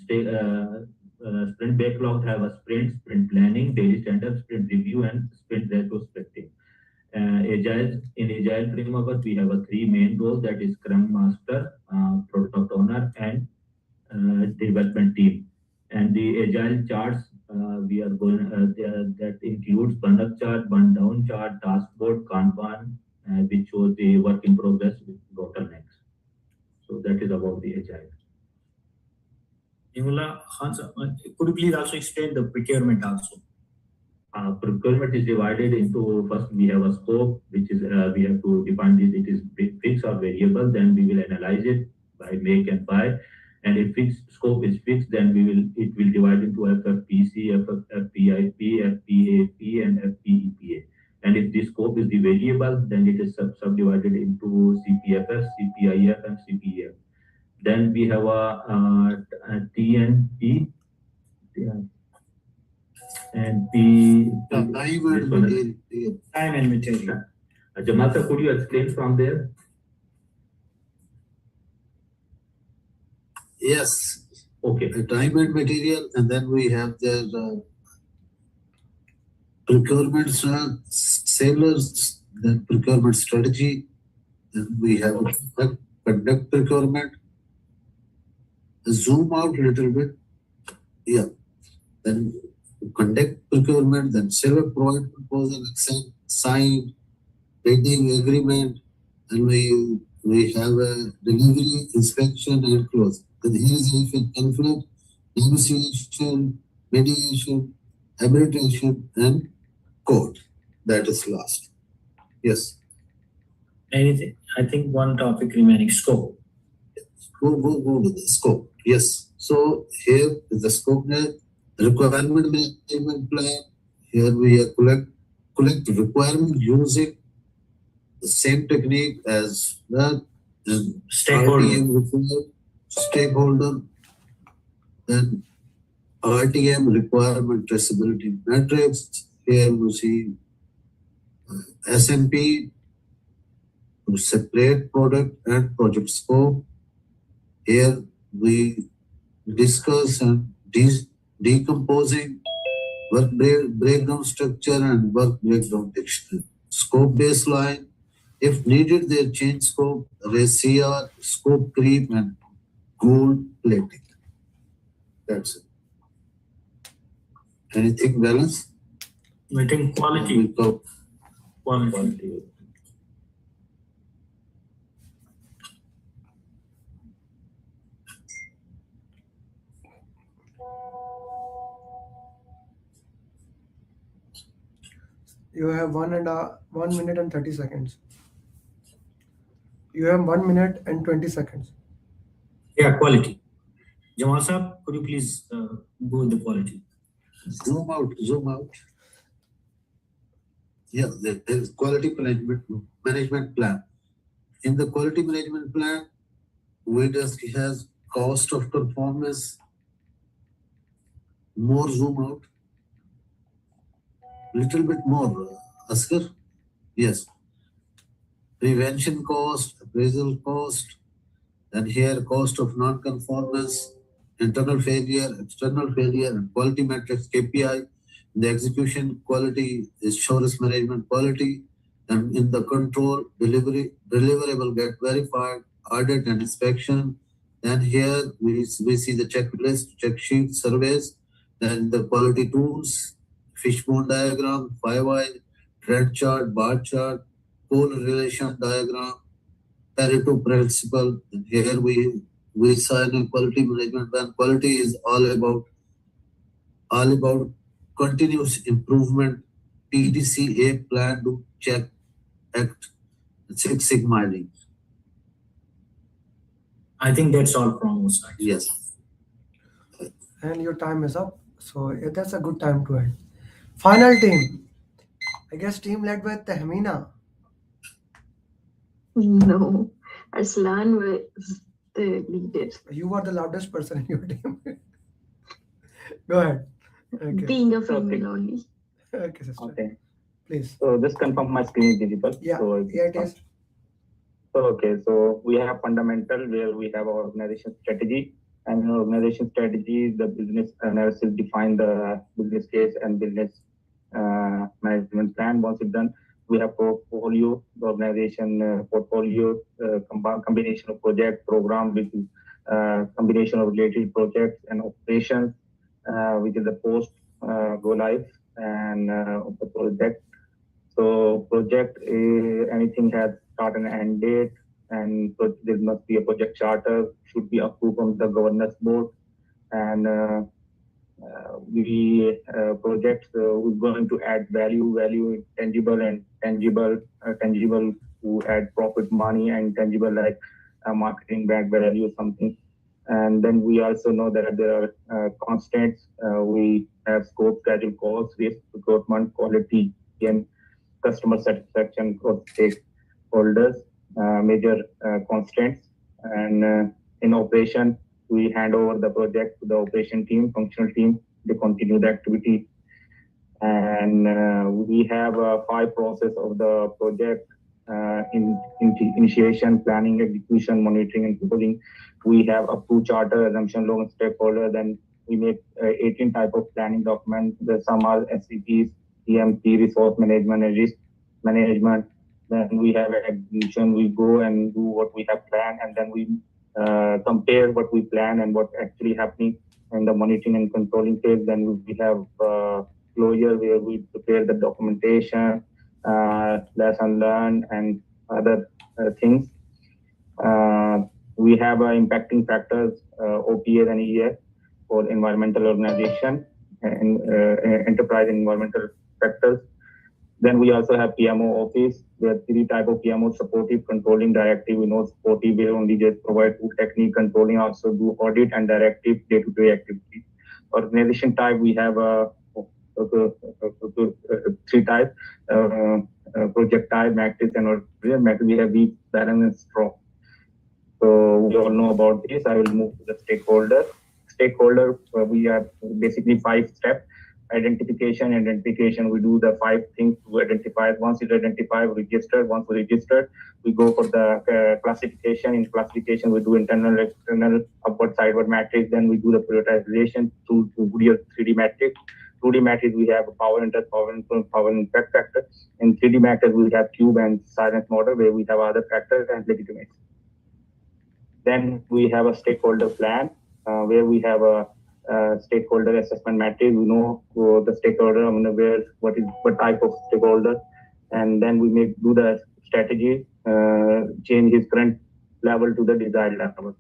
sprint backlog have a sprint planning, daily stand-up, sprint review, and sprint retrospective. In agile framework, we have 3 main roles, that is Scrum Master, Product Owner, and development team. And the agile charts we are going that includes burn-up chart, burn-down chart, dashboard, Kanban, which shows the work in progress with bottlenecks. So that is about the agile. Naimullah, could you please also explain the procurement also? Procurement is divided into, first we have a scope, which is we have to define this, it is fixed or variable, then we will analyze it by make and buy. And if fixed scope is fixed, then it will divide into FFPC, FFPIP, FPAP, and FPEPA. And if this scope is the variable, then it is subdivided into CPFS, CPIF, and CPEF. Then we have a TNP and P. Time and material. Jamal, could you explain from there? Yes. Okay. Time and material, and then we have the procurement sailors, then procurement strategy, then we have conduct procurement. Zoom out a little bit. Yeah. Then conduct procurement, then select, provide proposal, accept, sign, bidding agreement, and we have a delivery, inspection, and close. And here is if conflict, negotiation, mediation, arbitration, and court. That is last. Yes. Anything? I think one topic remaining, scope. Go with the scope. Yes. So here is the scope there. Requirement management plan. Here we are collect requirement using the same technique as that. And stakeholder. Then RTM, requirement traceability matrix. Here we see SMP to separate product and project scope. Here we discuss and decomposing work breakdown structure and work breakdown dictionary. Scope baseline. If needed, they change scope, raise CR, scope creep, and gold plating. That's it. Anything balance? I think quality. Quality. You have 1 minute and 30 seconds. You have 1 minute and 20 seconds. Yeah, quality. Jamal Sahab, could you please go with the quality? Zoom out. Yeah, there is quality management plan. In the quality management plan, we just has cost of performance. More zoom out. Little bit more, Askar. Yes. Prevention cost, appraisal cost, and here cost of non-conformance, internal failure, external failure, and quality metrics KPI. The execution quality is assurance management quality, and in the control deliverable get verified, audit and inspection. And here we see the checklist, check sheet, surveys, then the quality tools, fishbone diagram, 5i, trend chart, bar chart, correlation diagram, Pareto principle. And here we sign a quality management plan. Quality is all about continuous improvement, PDCA plan to check, act, Six Sigma. I think that's all from our side. Yes. And your time is up. So that's a good time to end. Final team. I guess team led by Tahmina. No, Arslan was the leader. You were the loudest person in your team. Go ahead. Okay. Being a female only. Okay, sister. Okay. Please. So just confirm my screen is visible. Yeah, so it is. So okay, so we have fundamental where we have our organization strategy. And in organization strategy, the business analysis define the business case and business management plan. Once it's done, we have portfolio, the organization portfolio, combination of project, program, which is combination of related projects and operations, which is the post go live and of the project. So project, anything has start and end date, and so there must be a project charter, should be approved from the governance board. And we projects we're going to add value tangible and tangible to add profit money, and tangible like marketing back value something. And then we also know that there are constants. We have scope, schedule, cost, risk, recruitment, quality, and customer satisfaction across stakeholders, major constants. And in operation, we hand over the project to the operation team, functional team, they continue the activity. And we have a 5 process of the project, initiation, planning, execution, monitoring, and closing. We have approved charter, assumption, loan, stakeholder. Then we make 18 type of planning documents. Some are SCPs, PMP, resource management, and risk management. Then we have execution. We go and do what we have planned, and then we compare what we plan and what actually happening in the monitoring and controlling phase. Then we have closure where we prepare the documentation, lesson learned, and other things. We have impacting factors, OPS and ES for environmental organization and enterprise environmental factors. Then we also have PMO office. There are 3 type of PMO: supportive, controlling, directive. We know supportive will only just provide technique, controlling also do audit, and directive day-to-day activity. Organization type, we have 3 types: project type, matrix, and matrix. We have weak, balance, and strong. So we all know about this. I will move to the stakeholder. Stakeholder, we have basically 5 steps. Identification, we do the 5 things to identify. Once it's identified, we register. Once we register, we go for the classification. In classification, we do internal, external, upward, sideward matrix. Then we do the prioritization through 3D matrix. 2D matrix, we have power interest, power influence, power impact factor. In 3D matrix, we have cube and silence model where we have other factors and legitimacy. Then we have a stakeholder plan where we have a stakeholder assessment matrix. We know the stakeholder, I'm aware what type of stakeholder, and then we do the strategy, change his current level to the desired level.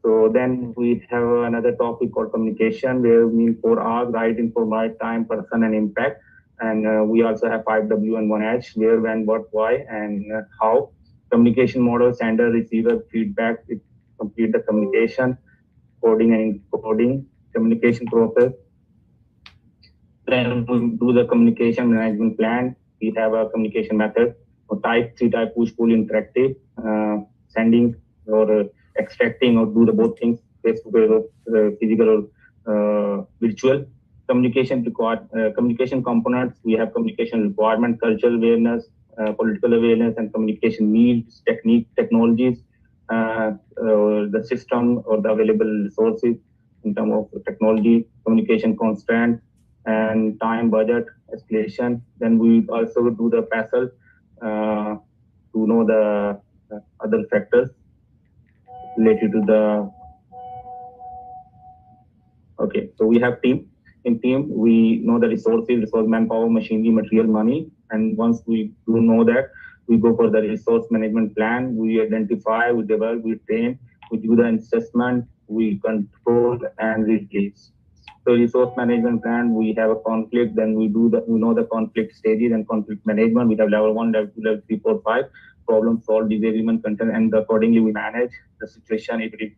So then we have another topic called communication, where we mean 4 R's: right, info, right, time, person, and impact. And we also have 5W and 1H, where, when, what, why, and how. Communication model: sender, receiver, feedback, it complete the communication, coding and encoding, communication process. Then we do the communication management plan. We have a communication method, type, 3-type, push, pull, interactive, sending or extracting, or do the both things, face-to-face or physical or virtual. Communication components: we have communication requirement, cultural awareness, political awareness, and communication needs, technologies, the system or the available resources in terms of technology, communication constraint, and time, budget, escalation. Then we also do the PASL to know the other factors related to the. Okay, so we have team. In team, we know the resources, manpower, machinery, material, money. And once we do know that, we go for the resource management plan. We identify, we develop, we train, we do the assessment, we control and release. So resource management plan, we have a conflict, then we know the conflict stages and conflict management. We have level 1, level 2, level 3, 4, 5, problem solve, disagreement, content, and accordingly we manage the situation. If it is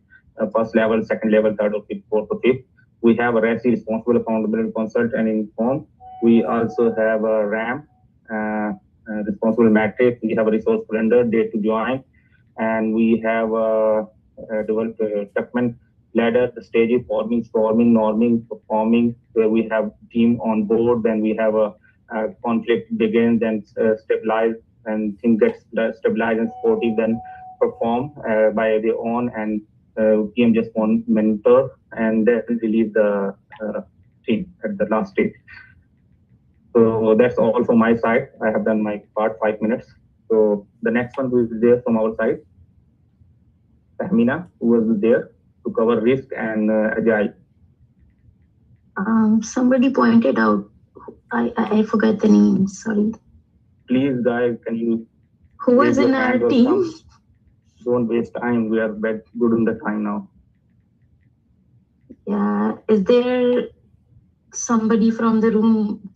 first level, second level, third or fifth, fourth or fifth. We have a RACI, responsible, accountable, consult, and inform. We also have a RAM, responsible matrix. We have a resource calendar, date to join, and we have a developed development ladder, the stages: forming, storming, norming, performing, where we have team on board. Then we have a conflict begins and stabilize, and things get stabilized and supportive, then perform by their own, and PM just one mentor, and then release the team at the last stage. So that's all from my side. I have done my part, 5 minutes. So the next one will be there from our side. Tahmina, who will be there to cover risk and agile. Somebody pointed out, I forgot the name, sorry. Please, guys, can you? Who was in our team? Don't waste time. We are good in the time now. Yeah, is there somebody from the room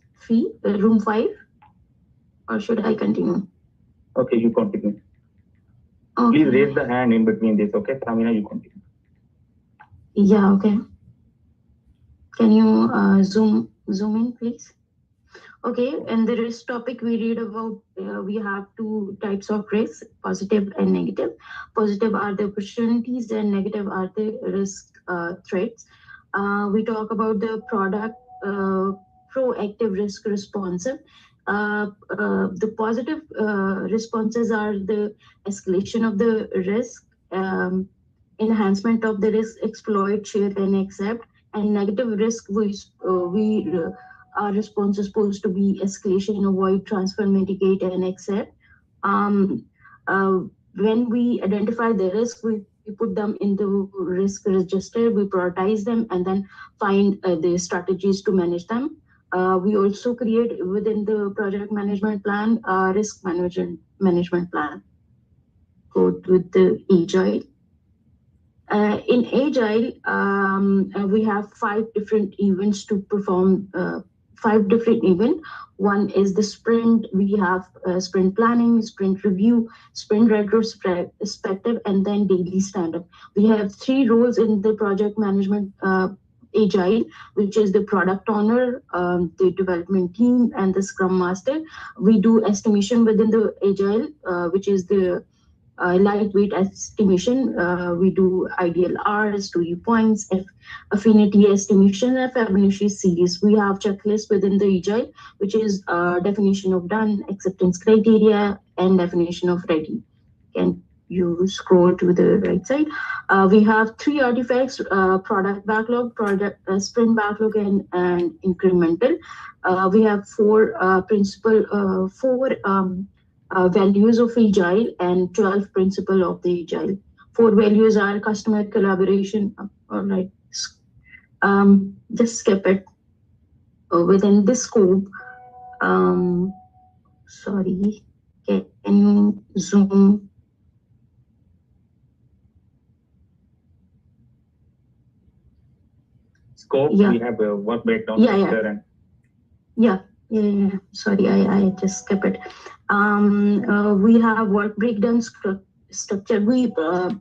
5, or should I continue? Okay, you continue. Okay. Please raise the hand in between this. Okay, Tamina, you continue. Yeah, okay. Can you zoom in, please? Okay, and the risk topic we read about, we have 2 types of risks, positive and negative. Positive are the opportunities and negative are the risk threats. We talk about the product proactive risk responsive. The positive responses are the escalation of the risk, enhancement of the risk, exploit, share, and accept. And negative risk, our response is supposed to be escalation, avoid, transfer, mitigate, and accept. When we identify the risk, we put them in the risk register, we prioritize them, and then find the strategies to manage them. We also create within the project management plan, risk management plan. Go with the Agile. In Agile, we have 5 different events to perform, 5 different events. One is the sprint. We have sprint planning, sprint review, sprint retrospective, and then daily stand-up. We have 3 roles in the project management Agile, which is the product owner, the development team, and the scrum master. We do estimation within the Agile, which is the lightweight estimation. We do ideal R's, 2 points, affinity estimation, and Fibonacci series. We have checklists within the Agile, which is definition of done, acceptance criteria, and definition of ready. Can you scroll to the right side? We have 3 artifacts: product backlog, sprint backlog, and incremental. We have 4 values of Agile and 12 principles of the Agile. 4 values are customer collaboration. All right, Just skip it. Within this scope, sorry, can you zoom? Scope, Yeah. we have a work breakdown Yeah, structure yeah. and Yeah. Sorry, I just skip it. We have work breakdown structure. We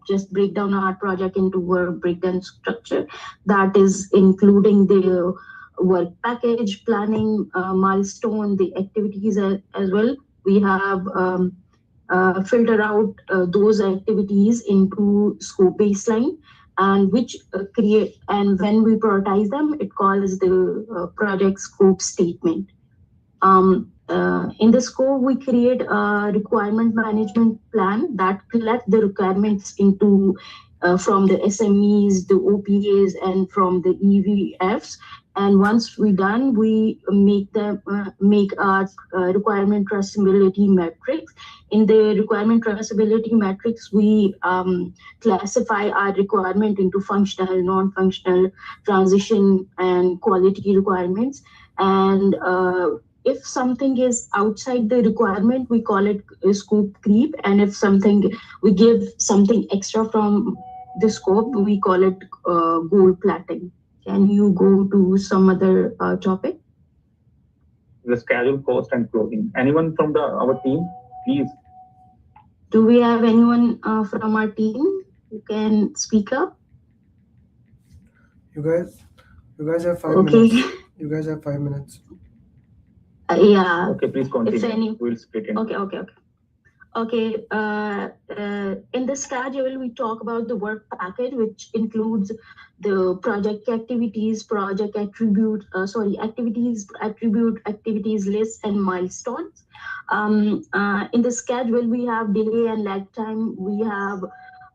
just break down our project into work breakdown structure that is including the work package, planning, milestone, the activities as well. We have filter out those activities into scope baseline and which create, and when we prioritize them, it calls the project scope statement. In the scope, we create a requirement management plan that collect the requirements into from the SMEs, the OPAs, and from the EVFs. And once we done, we make them make our requirement traceability matrix. In the requirement traceability matrix, we classify our requirement into functional, non-functional, transition, and quality requirements. And if something is outside the requirement, we call it a scope creep. And if something, we give something extra from the scope, we call it gold plating. Can you go to some other topic? the schedule, cost, and closing. Anyone from our team, please? Do we have anyone from our team who can speak up? You guys have 5 Okay. minutes. You guys have 5 minutes. Yeah. Okay, please continue. We'll split in. Okay. In the schedule, we talk about the work package, which includes the project activities, project attribute, activities list, and milestones. In the schedule, we have delay and lag time. We have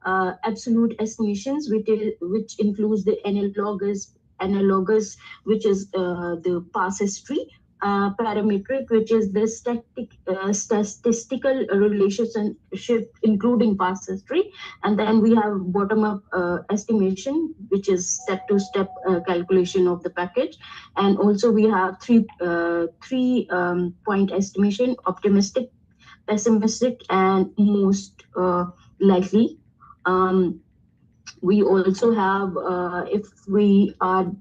absolute estimations, which includes the analogous, which is the past history. Parametric, which is the statistical relationship including past history, and then we have bottom-up estimation, which is step-to-step calculation of the package, and also we have three point estimation: optimistic, pessimistic, and most likely. We also have, if we are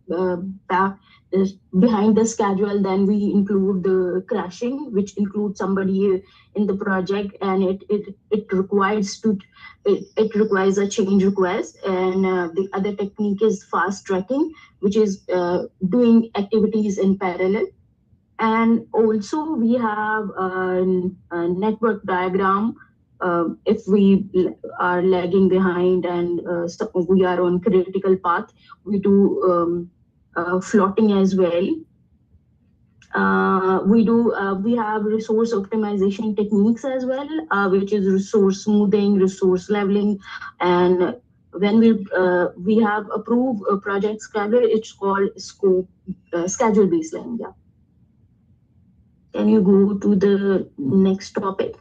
behind the schedule, then we include the crashing, which includes somebody in the project, and it requires a change request. And the other technique is fast tracking, which is doing activities in parallel. And also we have a network diagram. If we are lagging behind and we are on critical path, we do floating as well. We have resource optimization techniques as well, which is resource smoothing, resource leveling, and when we have approved a project schedule, it's called scope schedule baseline. Yeah. Can you go to the next topic?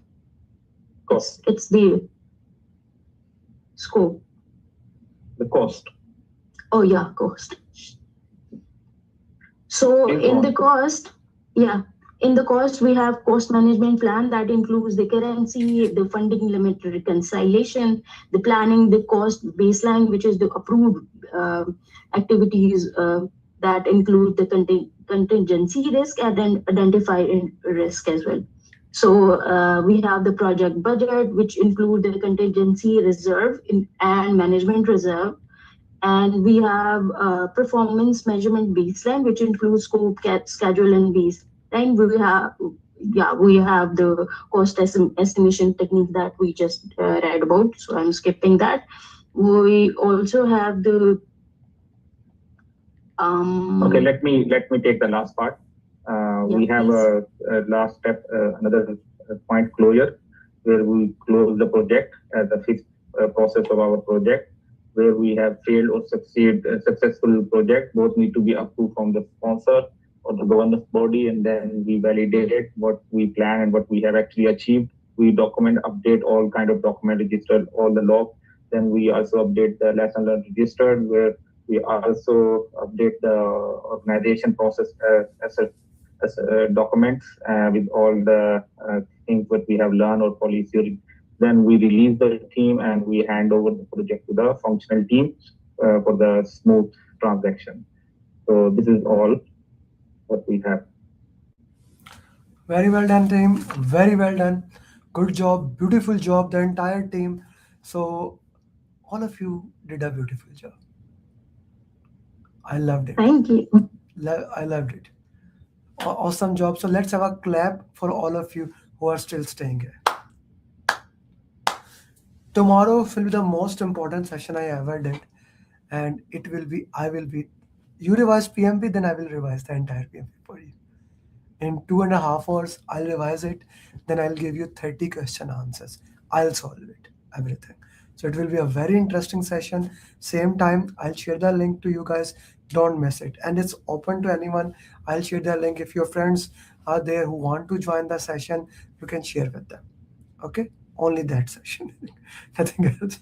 It's the scope. The cost. Oh yeah, cost. So in the cost, we have cost management plan that includes the currency, the funding limit reconciliation, the planning, the cost baseline, which is the approved activities that include the contingency risk, and then identify risk as well. So we have the project budget, which include the contingency reserve and management reserve. And we have performance measurement baseline, which includes scope, schedule, and baseline. We have the cost estimation technique that we just read about. So I'm skipping that. We also have the Okay, let me take the last part. We have a last step, another point closure, where we close the project as the fifth process of our project, where we have failed or successful project. Both need to be approved from the sponsor or the governance body, and then we validate what we plan and what we have actually achieved. We document, update all kind of document, register all the log. Then we also update the lesson learned register, where We also update the organization process as documents with all the things that we have learned or policy. Then we release the team and we hand over the project to the functional team for the smooth transaction. So this is all what we have. Very well done, team. Very well done. Good job. Beautiful job, the entire team. So all of you did a beautiful job. I loved it. Thank you. I loved it. Awesome job. So let's have a clap for all of you who are still staying here. Tomorrow will be the most important session I ever did. And it will be, you revise PMP, then I will revise the entire PMP for you. In 2.5 hours, I'll revise it. Then I'll give you 30 question answers. I'll solve it, everything. So it will be a very interesting session. Same time, I'll share the link to you guys. Don't miss it. And it's open to anyone. I'll share the link. If your friends are there who want to join the session, you can share with them. Okay? Only that session. Nothing else.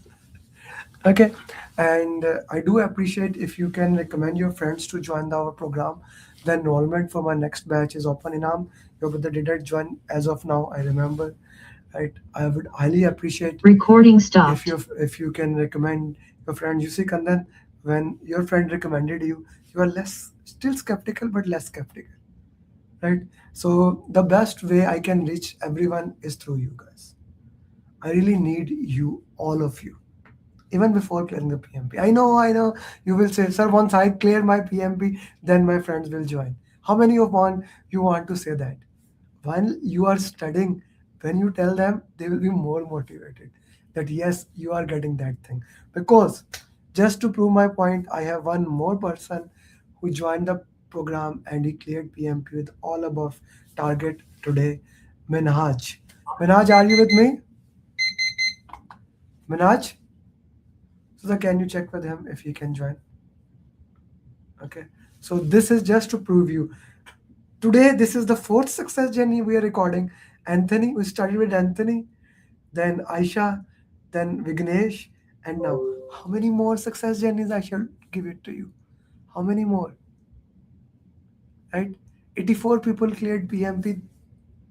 Okay. And I do appreciate if you can recommend your friends to join our program. The enrollment for my next batch is open. Inam, your brother didn't join as of now, I remember. Right, I would highly appreciate recording stopped. If you can recommend your friend. You see, Kandan, when your friend recommended you, you are still skeptical, but less skeptical, right? So the best way I can reach everyone is through you guys. I really need you, all of you, even before clearing the PMP. I know, you will say, sir, once I clear my PMP, then my friends will join. How many of you want to say that? While you are studying, when you tell them, they will be more motivated that yes, you are getting that thing. Because just to prove my point, I have one more person who joined the program and he cleared PMP with all above target today, Minhaj. Minhaj, are you with me? Minhaj? So can you check with him if he can join? Okay. So this is just to prove you. Today, this is the 4th success journey we are recording. Anthony, we started with Anthony, then Aisha, then Vignesh, and now how many more success journeys I shall give it to you? How many more? Right? 84 people cleared PMP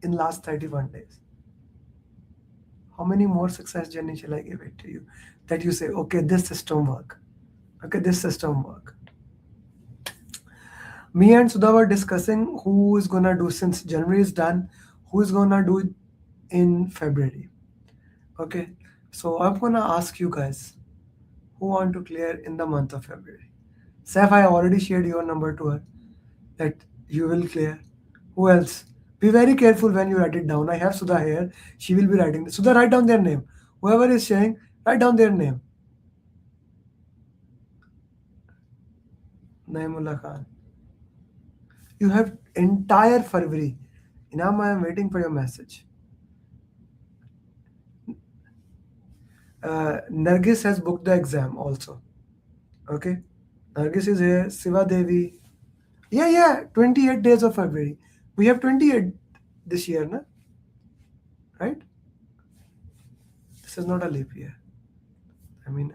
in last 31 days. How many more success journeys shall I give it to you? That you say, okay, this system work. Okay, this system work. Me and Sudha were discussing who is gonna do, since January is done, who is gonna do it in February. Okay, so I'm gonna ask you guys who want to clear in the month of February. Saif, I already shared your number to her that you will clear. Who else? Be very careful when you write it down. I have Sudha here. She will be writing this. Sudha, write down their name. Whoever is sharing, write down their name. Naimullah Khan. You have entire February. Inam, I am waiting for your message. Nargis has booked the exam also. Okay. Nargis is here. Siva Devi. Yeah. 28 days of February. We have 28 this year, na? Right? This is not a leap year. I mean,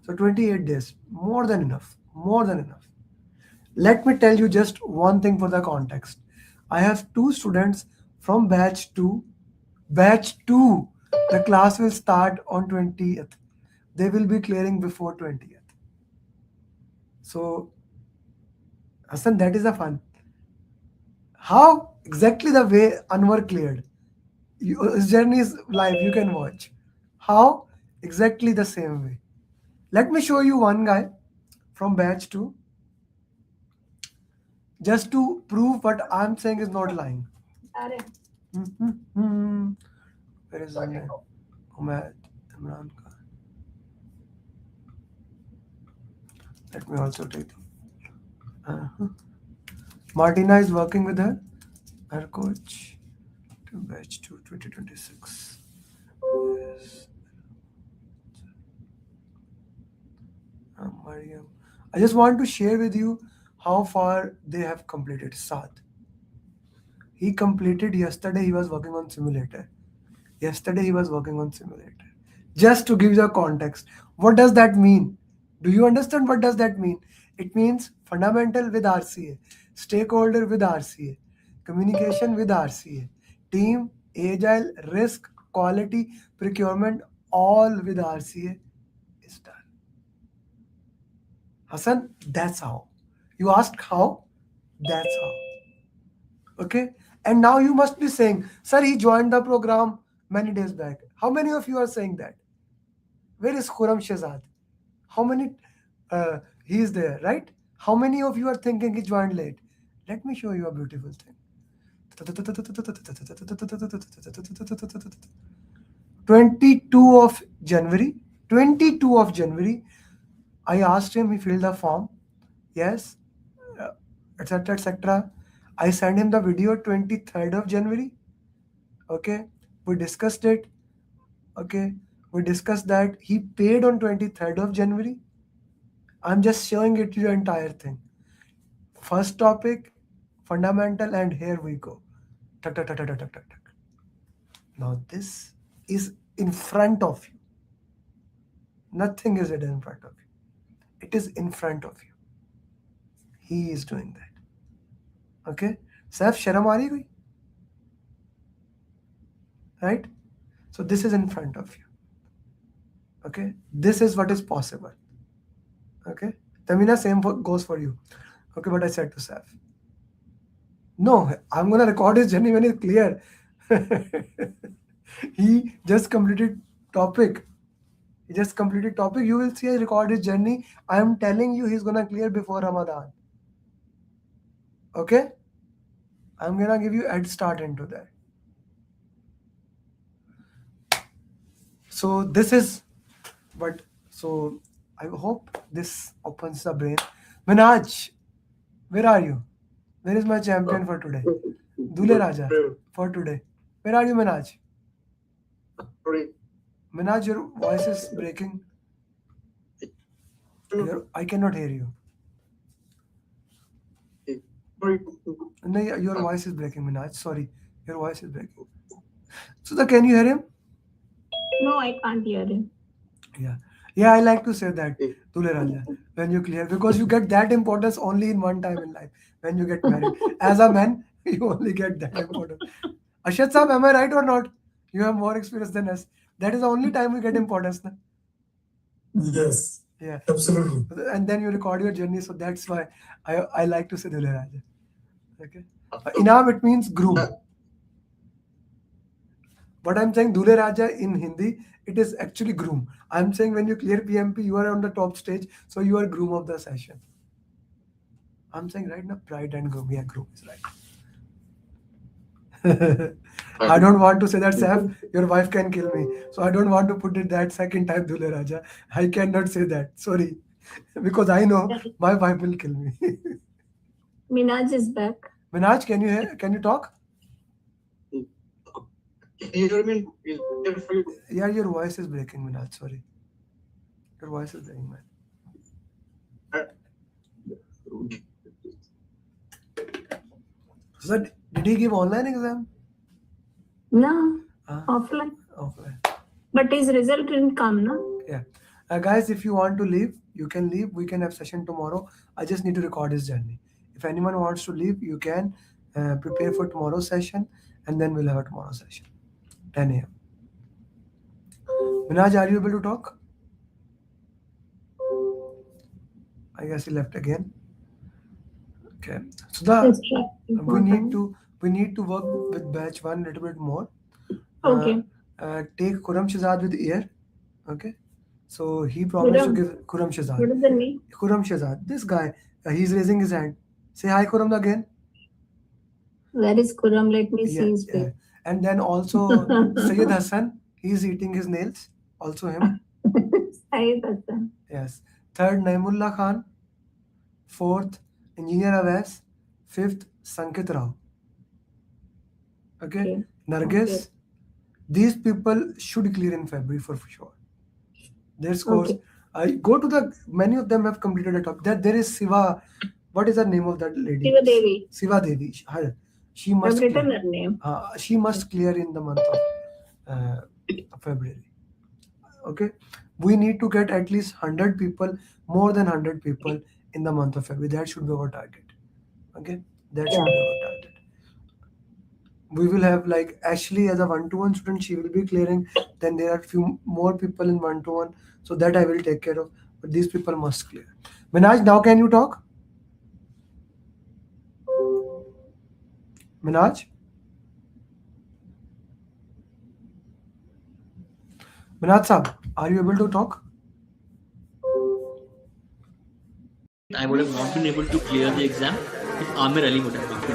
so 28 days. More than enough. More than enough. Let me tell you just one thing for the context. I have 2 students from batch 2. Batch 2. The class will start on 20th. They will be clearing before 20th. So, Hassan, that is a fun. How exactly the way Anwar cleared? His journey is live. You can watch. How? Exactly the same way. Let me show you one guy from batch 2. Just to prove what I'm saying is not lying. Where is his name? Umad Imran Khan. Let me also take them. Martina is working with her coach to batch 2 2026. Yes. Mariam. I just want to share with you how far they have completed. Saad. He completed yesterday. He was working on simulator. Just to give you the context. What does that mean? Do you understand what does that mean? It means fundamental with RCA, stakeholder with RCA, communication with RCA, team, agile, risk, quality, procurement, all with RCA is done. Hassan, that's how. You asked how? That's how. Okay? And now you must be saying, sir, he joined the program many days back. How many of you are saying that? Where is Khurram Shehzad? How many? He is there, right? How many of you are thinking he joined late? Let me show you a beautiful thing. 22 of January. 22 of January. I asked him, he filled the form. Yes, etc. etc. I sent him the video 23rd of January. Okay, we discussed it. Okay, we discussed that he paid on 23rd of January. I'm just showing it to you entire thing. First topic, fundamental, and here we go. Tuck, tuck, tuck, tuck, tuck, tuck, tuck. Now this is in front of you. Nothing is hidden in front of you. It is in front of you. He is doing that. Okay? Saif, sharam aa rahi koi? Right? So this is in front of you. Okay? This is what is possible. Okay? Tamina, same goes for you. Okay, what I said to Saif. No, I'm going to record his journey when it's clear. He just completed topic. He just completed topic. You will see I record his journey. I am telling you he's going to clear before Ramadan. Okay? I'm going to give you head start into that. So this is what, so I hope this opens the brain. Minaj, where are you? Where is my champion for today? Dule Raja for today. Where are you, Minaj? Minaj, your voice is breaking. I cannot hear you. No, your voice is breaking, Minaj. Sorry, your voice is breaking. Sudha, can you hear him? No, I can't hear him. Yeah, I like to say that, Dule Raja, when you clear, because you get that importance only in one time in life, when you get married. As a man, you only get that importance. Ashad Saab, am I right or not? You have more experience than us. That is the only time we get importance. Na? Yes. Yeah. Absolutely. And then you record your journey, so that's why I like to say Dule Raja. Okay. Inam, it means groom. What I'm saying, Dule Raja in Hindi, it is actually groom. I'm saying when you clear PMP, you are on the top stage, so you are groom of the session. I'm saying right now, bride and groom. Yeah, groom is right. I don't want to say that, Saif, your wife can kill me. So I don't want to put it that second time, Dule Raja. I cannot say that. Sorry. Because I know my wife will kill me. Minaj is back. Minaj, can you talk? Can you hear me? Yeah, your voice is breaking, Minaj. Sorry. Your voice is breaking, man. So, did he give online exam? No, offline. Offline. But his result didn't come, no? Yeah. Guys, if you want to leave, you can leave. We can have session tomorrow. I just need to record his journey. If anyone wants to leave, you can prepare for tomorrow's session, and then we'll have a tomorrow session. 10 a.m. Minaj, are you able to talk? I guess he left again. Okay. So we need to work with batch 1 a little bit more. Okay. Take Khurram Shehzad with ear. Okay. So he promised to give Khurram Shehzad. What does that mean? Khurram Shehzad. This guy, he's raising his hand. Say hi, Khurram, again. Where is Khurram? Let me see his face. And then also Sayyid Hassan, he's eating his nails. Also him. Sayyid Hassan. Yes. Third, Naimullah Khan. Fourth, Engineer Awais. Fifth, Sankit Rao. Okay. Nargis. Okay. These people should clear in February for sure. Their scores. Okay. I go to many of them have completed a top. There is Siva. What is the name of that lady? Siva Devi. Siva Devi. She must I've written her name. She must clear in the month of February. Okay. We need to get at least 100 people, more than 100 people in the month of February. That should be our target. Okay, that should be our target. We will have like Ashley as a one-to-one student, she will be clearing. Then there are few more people in one-to-one, so that I will take care of. But these people must clear. Minaj, now can you talk? Minaj? Minaj Saab, are you able to talk? I would have not been able to clear the exam if Amir Ali would have come.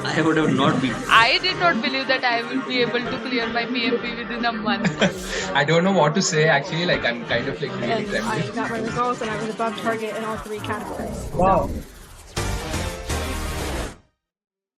I would have not been. I did not believe that I will be able to clear my PMP within a month. I don't know what to say actually, like I'm kind of like really I got my results and I was above target in all 3 categories. Wow. So